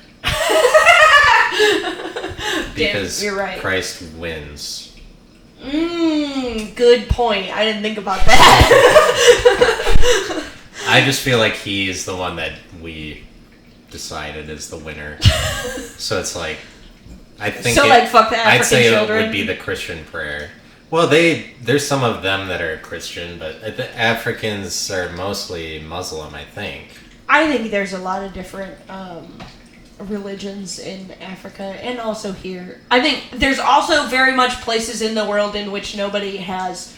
Because you're right. Christ wins. Good point. I didn't think about that. I just feel like he's the one that we decided is the winner. So it's like, I think fuck the African I'd say children. It would be the Christian prayer. Well, there's some of them that are Christian, but the Africans are mostly Muslim, I think. I think there's a lot of different religions in Africa and also here. I think there's also very much places in the world in which nobody has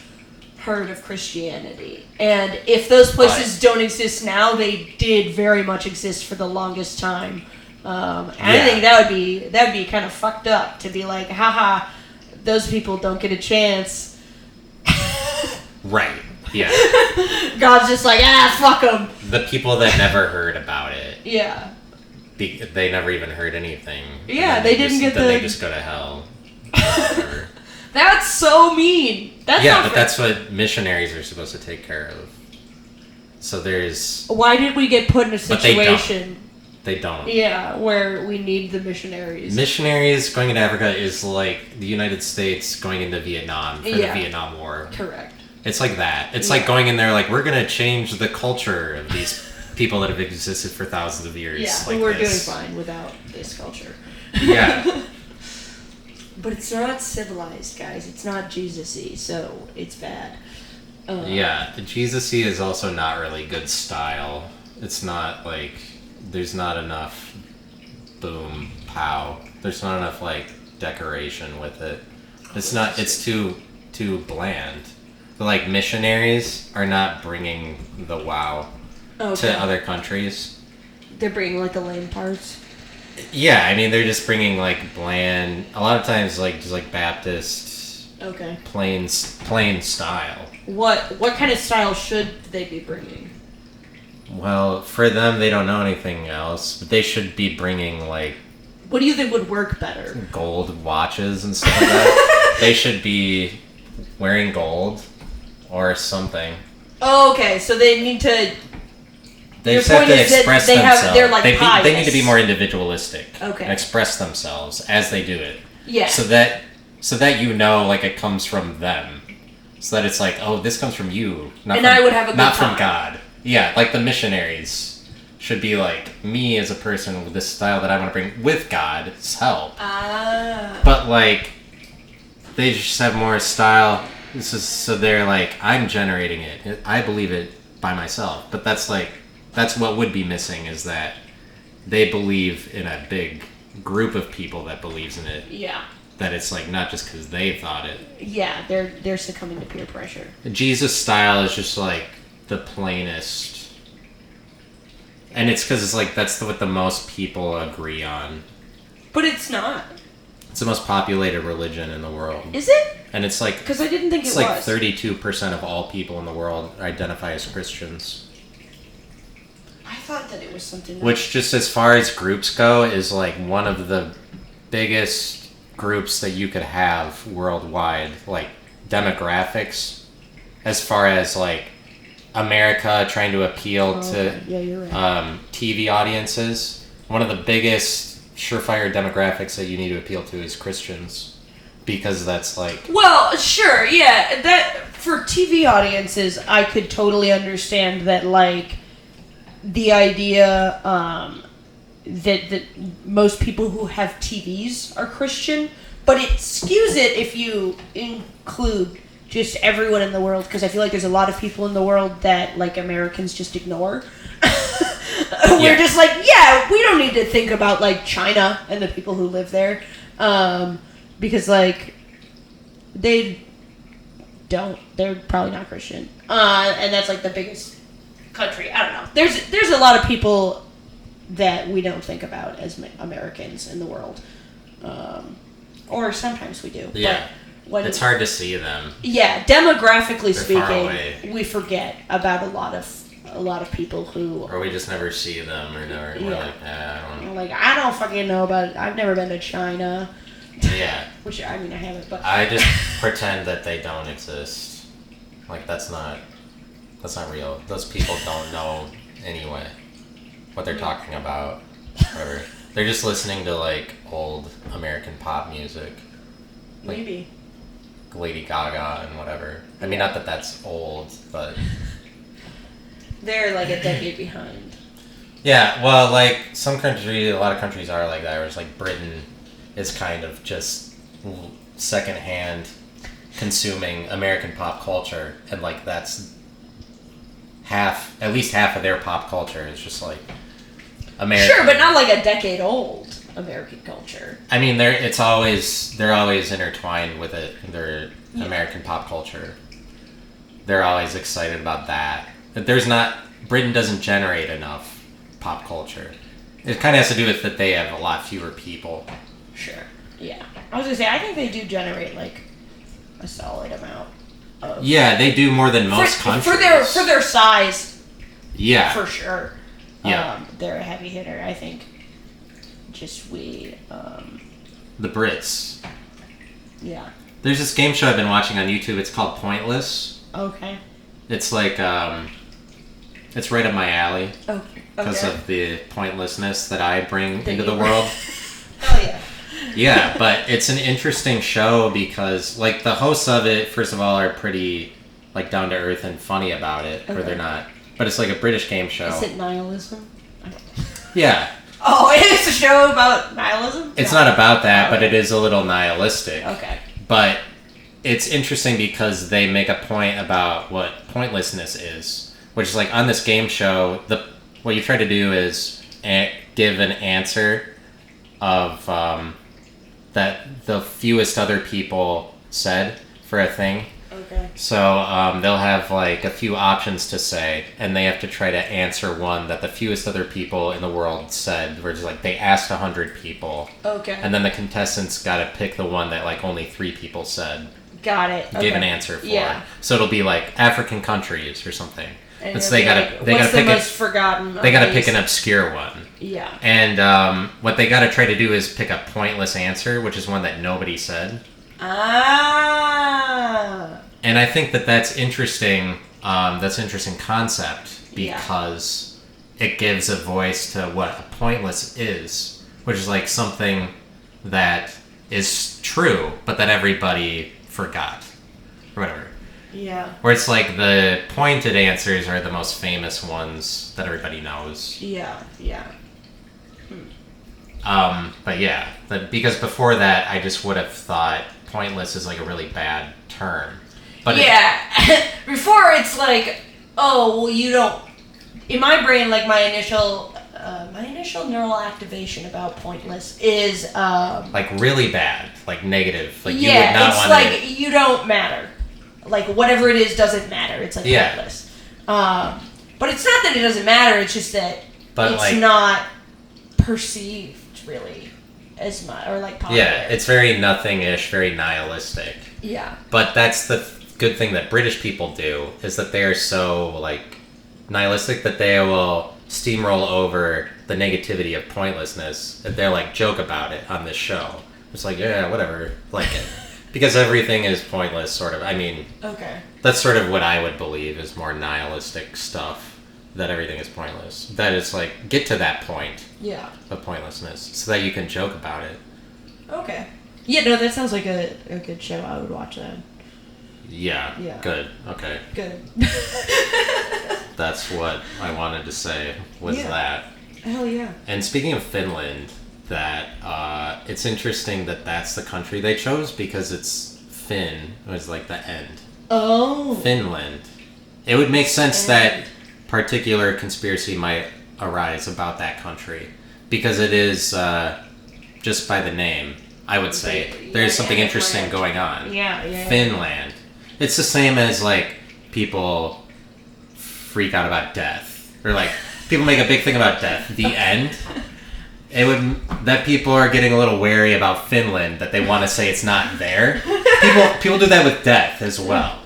heard of Christianity. And if those places don't exist now, they did very much exist for the longest time. I think that would be kind of fucked up to be like, haha, those people don't get a chance. Right. Yeah. God's just like, fuck them. The people that never heard about it. Yeah. They never even heard anything. Yeah, they didn't get Then they just go to hell. That's so mean. That's what missionaries are supposed to take care of. So there's... Why did we get put in a situation... They don't. Yeah, where we need the missionaries. Missionaries going into Africa is like the United States going into Vietnam for the Vietnam War. Correct. It's like that. It's like going in there like, we're going to change the culture of these people that have existed for thousands of years. Yeah, like we're doing fine without this culture. Yeah. But it's not civilized, guys. It's not Jesus-y, so it's bad. Yeah, Jesus-y is also not really good style. It's not like... There's not enough boom, pow. There's not enough, like, decoration with it. It's too bland. But, like, missionaries are not bringing the wow to other countries. They're bringing, like, the lame parts? Yeah, I mean, they're just bringing, like, bland... A lot of times, like, just, like, Baptist... Okay. Plain style. What kind of style should they be bringing? Well, for them, they don't know anything else, but they should be bringing, like... What do you think would work better? Gold watches and stuff like that. They should be wearing gold or something. Oh, okay, so they need to... They just have to express themselves. They're like they need to be more individualistic. Okay. And express themselves as they do it. Yeah. So that you know, like, it comes from them. So that it's like, oh, this comes from you. I would have a good not time. from God. Yeah, like the missionaries should be like me as a person with this style that I want to bring with God's help. But like, they just have more style. So they're like, I'm generating it. I believe it by myself. But that's what would be missing is that they believe in a big group of people that believes in it. Yeah. That it's like not just because they thought it. Yeah, they're succumbing to peer pressure. Jesus style is just like the plainest, and it's because it's like that's what the most people agree on. But it's not. It's the most populated religion in the world. Is it? And it's like because I didn't think it was. It's like 32% of all people in the world identify as Christians. I thought that it was something. Which, just as far as groups go, is like one of the biggest groups that you could have worldwide, like demographics, as far as like America trying to appeal to you're right. TV audiences. One of the biggest surefire demographics that you need to appeal to is Christians. because that's like... Well, sure, yeah. That for TV audiences, I could totally understand that, like, the idea that most people who have TVs are Christian, but it skews it if you include just everyone in the world, because I feel like there's a lot of people in the world that, like, Americans just ignore. We're just like, yeah, we don't need to think about, like, China and the people who live there, because, like, they're probably not Christian, and that's, like, the biggest country. I don't know. There's a lot of people that we don't think about as Americans in the world, or sometimes we do. Yeah. But it's hard to see them. Yeah, demographically speaking, we forget about a lot of people who... Or we just never see them, or never... Yeah. We're like, I don't know. Like, I don't fucking know about it. I've never been to China. Yeah. Which, I mean, I haven't, but... I just pretend that they don't exist. Like, that's not real. Those people don't know anyway what they're talking about. Whatever. They're just listening to, like, old American pop music. Like, maybe. Lady Gaga and whatever. I mean, not that that's old, but... They're like a decade behind. Yeah, well, like, a lot of countries are like that, where it's like Britain is kind of just secondhand consuming American pop culture, and, like, that's at least half of their pop culture is just, like, American. Sure, but not like a decade old American culture. I mean, they're always intertwined with it, their American pop culture. They're always excited about that. Britain doesn't generate enough pop culture. It kind of has to do with that they have a lot fewer people. Sure. Yeah. I was gonna say, I think they do generate, like, a solid amount of... Yeah, they do more than most countries. For their size. Yeah. For sure. Yeah. They're a heavy hitter, I think. The Brits. Yeah. There's this game show I've been watching on YouTube. It's called Pointless. Okay. It's like, it's right up my alley. Oh, because of the pointlessness that I bring into the world. Oh, yeah. Yeah, but it's an interesting show because, like, the hosts of it, first of all, are pretty, like, down to earth and funny about it, or they're not. But it's like a British game show. Is it nihilism? Yeah. Oh, it's a show about nihilism? It's not about that, but it is a little nihilistic. Okay. But it's interesting because they make a point about what pointlessness is, which is, like, on this game show, what you try to do is give an answer of that the fewest other people said for a thing. Okay. So they'll have, like, a few options to say, and they have to try to answer one that the fewest other people in the world said. Where it's like they asked 100 people. Okay. And then the contestants got to pick the one that, like, only 3 people said. Got it. Gave an answer for. Yeah. So it'll be like African countries or something. And so they gotta pick most forgotten. They gotta pick an obscure one. Yeah. And what they gotta try to do is pick a pointless answer, which is one that nobody said. Ah. And I think that's interesting. That's an interesting concept because it gives a voice to what a pointless is, which is like something that is true, but that everybody forgot, or whatever. Yeah. Where it's like the pointed answers are the most famous ones that everybody knows. Yeah, yeah. But yeah, because before that, I just would have thought pointless is like a really bad term. But yeah, before it's like, oh, well, you don't. In my brain, like my initial neural activation about pointless is like really bad, like negative, like you would not want to. It's like you don't matter, like whatever it is doesn't matter. It's like pointless. But it's not that it doesn't matter. It's just that it's not perceived really as much or like popular. Yeah, it's very nothing-ish, very nihilistic. Yeah. But that's the good thing that British people do is that they are so like nihilistic that they will steamroll over the negativity of pointlessness. They'll like joke about it on this show. It's like, yeah, whatever, like it. Because everything is pointless, sort of. I mean, okay. That's sort of what I would believe is more nihilistic stuff, that everything is pointless. That it's like, get to that point of pointlessness so that you can joke about it. Okay. Yeah, no, that sounds like a good show. I would watch that. Yeah. Good. Okay. Good. That's what I wanted to say was that. Hell yeah. And speaking of Finland, that it's interesting that that's the country they chose because it's Finn was like the end. Oh. Finland. It would make sense that particular conspiracy might arise about that country because it is just by the name. I would say there's something interesting going on. Yeah. Finland. It's the same as like people freak out about death or like people make a big thing about death. The end. It would that people are getting a little wary about Finland that they want to say it's not there. People do that with death as well.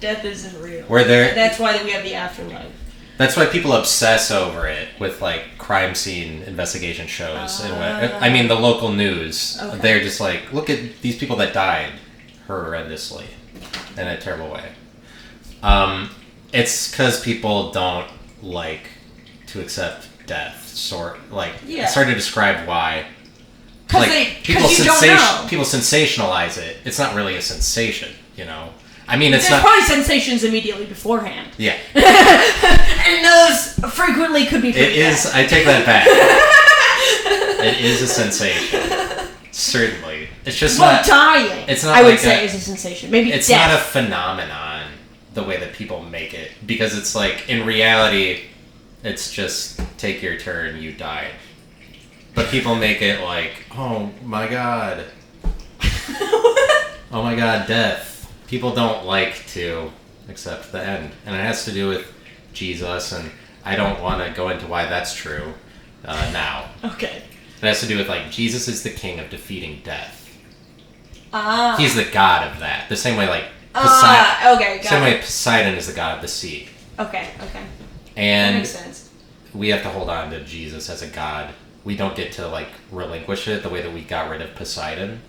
Death isn't real. That's why we have the afterlife. That's why people obsess over it with like crime scene investigation shows and I mean the local news. Okay. They're just like, look at these people that died horrendously in a terrible way. It's because people don't like to accept death. It's hard to describe why. People sensationalize it. It's not really a sensation, you know. I mean, There's probably sensations immediately beforehand. Yeah. And those frequently could be pretty bad. I take that back. It is a sensation. Certainly. It's just not... dying, it's not I would say, is a sensation. Maybe it's death. not a phenomenon, the way that people make it. Because it's like, in reality, it's just, take your turn, you died. But people make it like, oh my god. Oh my god, death. People don't like to accept the end. And it has to do with Jesus, and I don't want to go into why that's true now. Okay. It has to do with, like, Jesus is the king of defeating death. Ah. He's the god of that. The same way, like, Poseidon is the god of the sea. Okay. And that makes sense. We have to hold on to Jesus as a god. We don't get to, like, relinquish it the way that we got rid of Poseidon.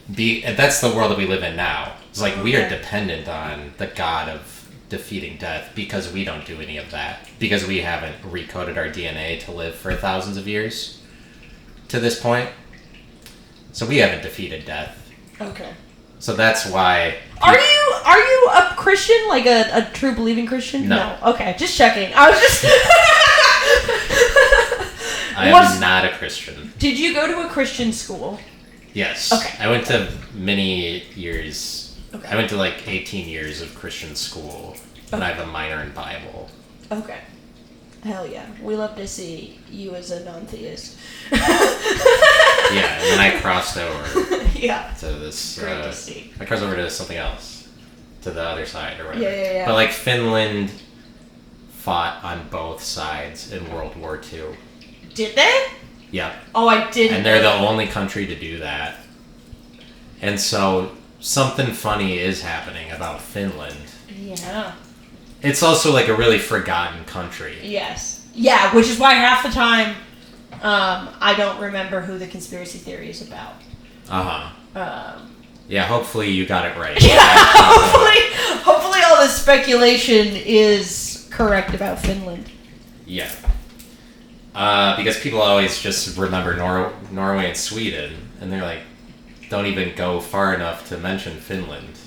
That's the world that we live in now. It's like we are dependent on the god of defeating death because we don't do any of that. Because we haven't recoded our DNA to live for thousands of years to this point. So we haven't defeated death. Okay. So that's why... Are you a Christian? Like a true believing Christian? No. Okay, just checking. I was just... I am not a Christian. Did you go to a Christian school? Yes. Okay. I went to many years. Okay. I went to like 18 years of Christian school, and I have a minor in Bible. Okay. Hell yeah. We love to see you as a non-theist. Yeah, and then I crossed over to this... Great to see. I crossed over to something else, to the other side or whatever. Yeah. But like Finland fought on both sides in World War II. Did they? Yeah. Oh, I didn't. And they're the only country to do that. And so something funny is happening about Finland. Yeah. It's also like a really forgotten country. Yes. Yeah, which is why half the time I don't remember who the conspiracy theory is about. Yeah, hopefully you got it right. Yeah, hopefully all this speculation is correct about Finland. Yeah. Because people always just remember Norway and Sweden, and they're like, don't even go far enough to mention Finland.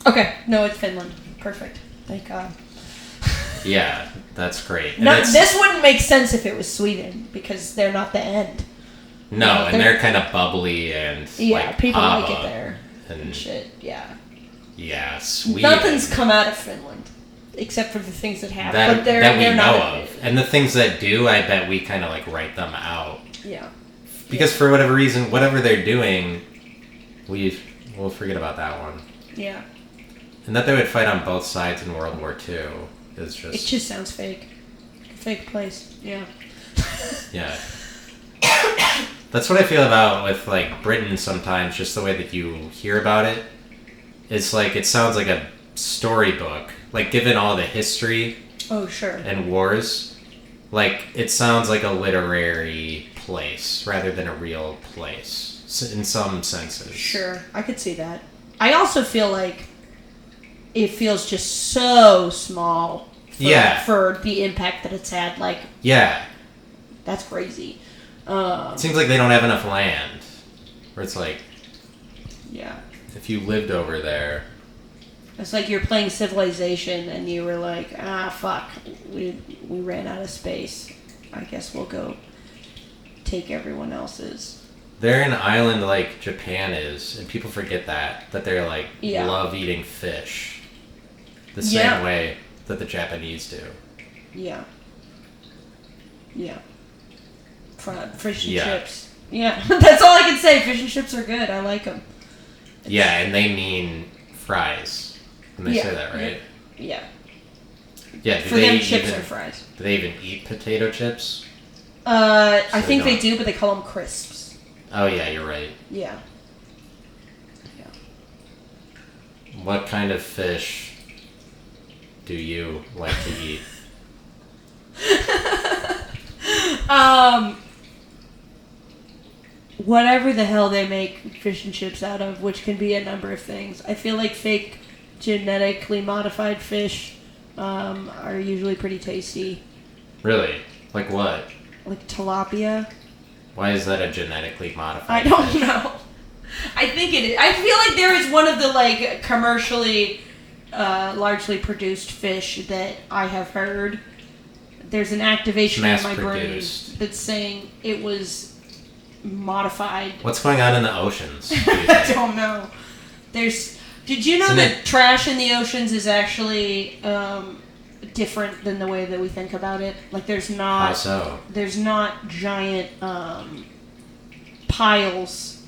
Okay, no, it's Finland. Perfect. Thank God. Yeah, that's great. And no, this wouldn't make sense if it was Sweden, because they're not the end. No, and they're kind of bubbly and like people like it there and shit. Yeah. Yeah, Sweden. Nothing's come out of Finland. Except for the things that have, but they're that we they're know not of, and the things that do, I bet we kind of like write them out. Yeah. Because for whatever reason, whatever they're doing, we'll forget about that one. Yeah. And that they would fight on both sides in World War II is just... It just sounds fake. Fake place. Yeah. Yeah. That's what I feel about with like Britain sometimes. Just the way that you hear about it, it's like it sounds like a storybook. Like, given all the history and wars, like, it sounds like a literary place rather than a real place, in some senses. Sure, I could see that. I also feel like it feels just so small for the impact that it's had. Like, yeah. That's crazy. It seems like they don't have enough land. Where it's like... Yeah. If you lived over there... It's like you're playing Civilization and you were like, fuck, we ran out of space. I guess we'll go take everyone else's. They're an island like Japan is, and people forget that they're like love eating fish. The same way that the Japanese do. Yeah. Yeah. Fish and chips. Yeah, that's all I can say. Fish and chips are good. I like them. Yeah, and they mean fries. And they say that, right? Yeah. Yeah. For them, chips are fries. Do they even eat potato chips? I think they do, but they call them crisps. Oh yeah, you're right. Yeah. What kind of fish do you like to eat? Whatever the hell they make fish and chips out of, which can be a number of things. I feel like fake genetically modified fish are usually pretty tasty. Really? Like what? Like tilapia. Why is that a genetically modified I don't fish? know. I think it is. I feel like there is one of the like commercially largely produced fish that I have heard. There's an activation in my brain that's saying it was modified. What's going on in the oceans? I don't know. Did you know that trash in the oceans is actually different than the way that we think about it? Like there's not. How so? There's not giant piles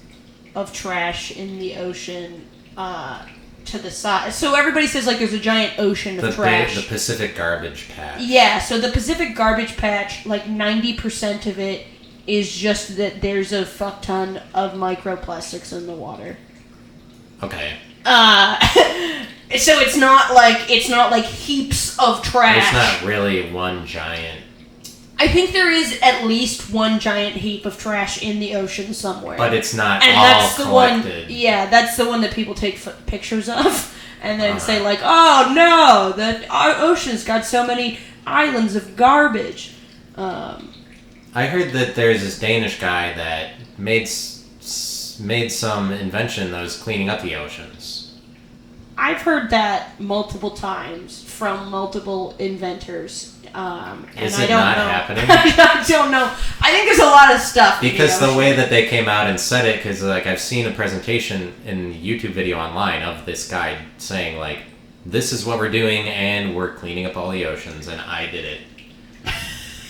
of trash in the ocean to the side. So everybody says like there's a giant ocean of trash. The Pacific Garbage Patch. Yeah, so the Pacific Garbage Patch, like 90% of it is just that there's a fuck ton of microplastics in the water. Okay. So it's not like heaps of trash. There's not really one giant. I think there is at least one giant heap of trash in the ocean somewhere. But it's not and all that's the collected. One. Yeah, that's the one that people take pictures of, and then say like, "Oh no, our ocean's got so many islands of garbage." I heard that there's this Danish guy that made some invention that was cleaning up the oceans. I've heard that multiple times from multiple inventors. Is it not happening? I don't know. I think there's a lot of stuff. Because the way that they came out and said it, because like I've seen a presentation in the YouTube video online of this guy saying like, "This is what we're doing, and we're cleaning up all the oceans, and I did it."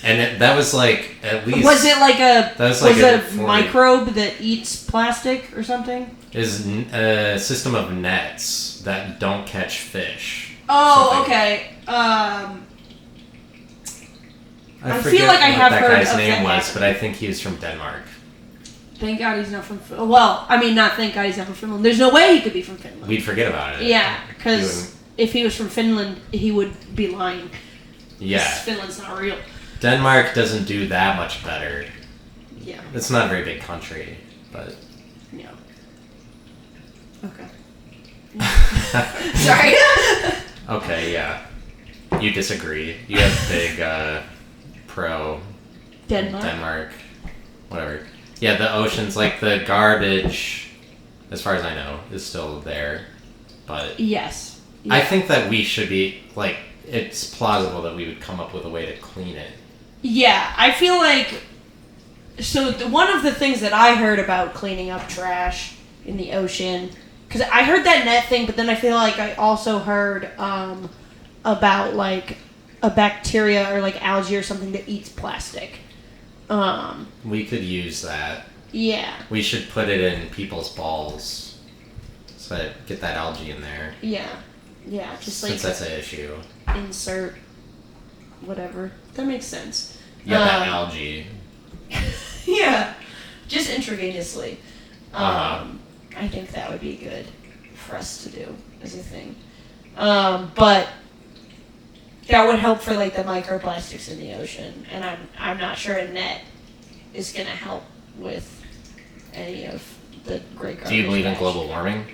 And that was like at least. Was it like a? That was like a microbe that eats plastic or something? Is a system of nets that don't catch fish. Oh, okay. I feel like I have heard that guy's of name that was, but I think he was from Denmark. Thank God he's not from. Well, I mean, not thank God he's not from Finland. There's no way he could be from Finland. We'd forget about it. Yeah, because if he was from Finland, he would be lying. Yeah. Finland's not real. Denmark doesn't do that much better. Yeah. It's not a very big country, but. Yeah. Okay. Sorry. Okay, yeah. You disagree. You have big pro Denmark. Whatever. Yeah, the oceans, like the garbage, as far as I know, is still there. But yes. Yeah. I think that we should be, like, it's plausible that we would come up with a way to clean it. Yeah, I feel like... So one of the things that I heard about cleaning up trash in the ocean... Because I heard that net thing, but then I feel like I also heard about, like, a bacteria or, like, algae or something that eats plastic. We could use that. Yeah. We should put it in people's balls. So get that algae in there. Yeah. Yeah, just like... Since that's an issue. Insert whatever. That makes sense. Yeah, that algae. Yeah. Just intravenously. I think that would be good for us to do as a thing. But that would help for like the microplastics in the ocean, and I'm not sure a net is going to help with any of the great garbage. Do you believe in global warming?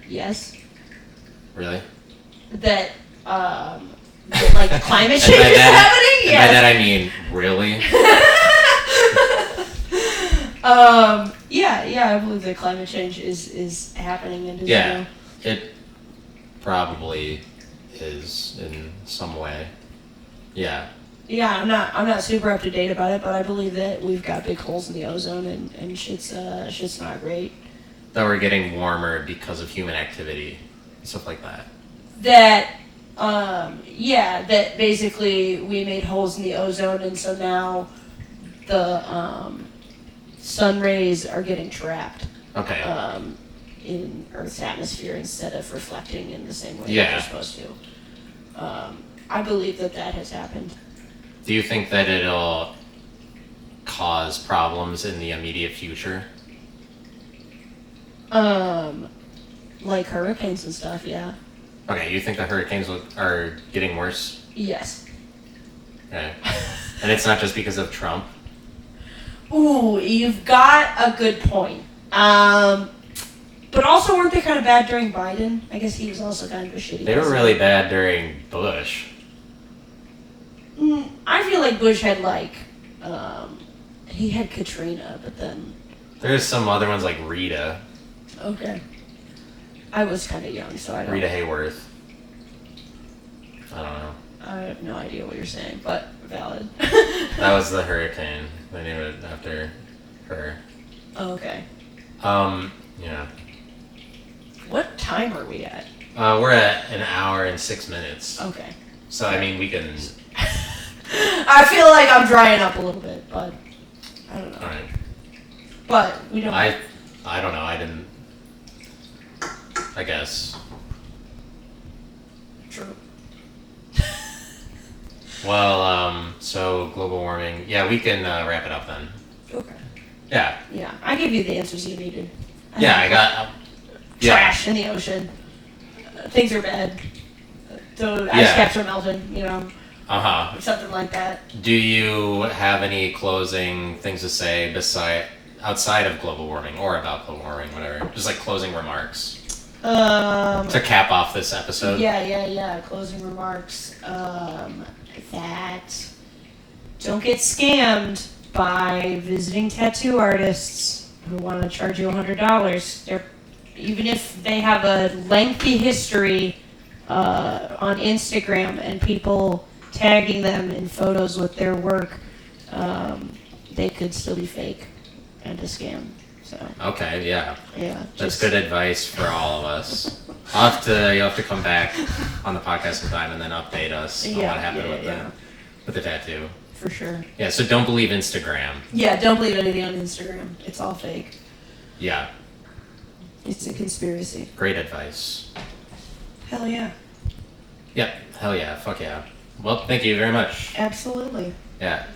Yes. Really? That like climate change is happening? Yeah. By that I mean, really? Yeah, I believe that climate change is happening and is Yeah, real. it probably is in some way. Yeah. Yeah, I'm not super up to date about it, but I believe that we've got big holes in the ozone and shit's not great. That we're getting warmer because of human activity, stuff like that. That basically we made holes in the ozone, and so now the sun rays are getting trapped. Okay. In Earth's atmosphere instead of reflecting in the same way Yeah. they're supposed to. I believe that has happened. Do you think that it'll cause problems in the immediate future? Like hurricanes and stuff, yeah. Okay, you think the hurricanes are getting worse? Yes. Okay. And it's not just because of Trump? Ooh, you've got a good point. But also, weren't they kind of bad during Biden? I guess he was also kind of a shitty They were really bad during Bush. I feel like Bush had he had Katrina, but then... There's some other ones like Rita. Okay. I was kind of young, so I don't... Rita Hayworth. I don't know. I have no idea what you're saying, but valid. That was the hurricane. They named it after her. Oh, okay. Yeah. What time are we at? We're at 1 hour and 6 minutes. Okay. So, I mean, we can... I feel like I'm drying up a little bit, but I don't know. Alright. But we don't... I don't know. I didn't... I guess. True. Well, so global warming. Yeah, we can wrap it up then. Okay. Yeah. Yeah, I gave you the answers you needed. I got... Trash in the ocean. Things are bad. The ice caps are melting, Uh-huh. Something like that. Do you have any closing things to say outside of global warming or about global warming, whatever? Just like closing remarks. To cap off this episode. Yeah. Closing remarks. That don't get scammed by visiting tattoo artists who want to charge you $100. Even if they have a lengthy history on Instagram and people tagging them in photos with their work, they could still be fake and a scam. So. Okay, yeah. Yeah. That's good advice for all of us. You'll have to come back on the podcast sometime and then update us on what happened with the tattoo. For sure. Yeah, so don't believe Instagram. Yeah, don't believe anything on Instagram. It's all fake. Yeah. It's a conspiracy. Great advice. Hell yeah. Yep, hell yeah, fuck yeah. Well, thank you very much. Absolutely. Yeah.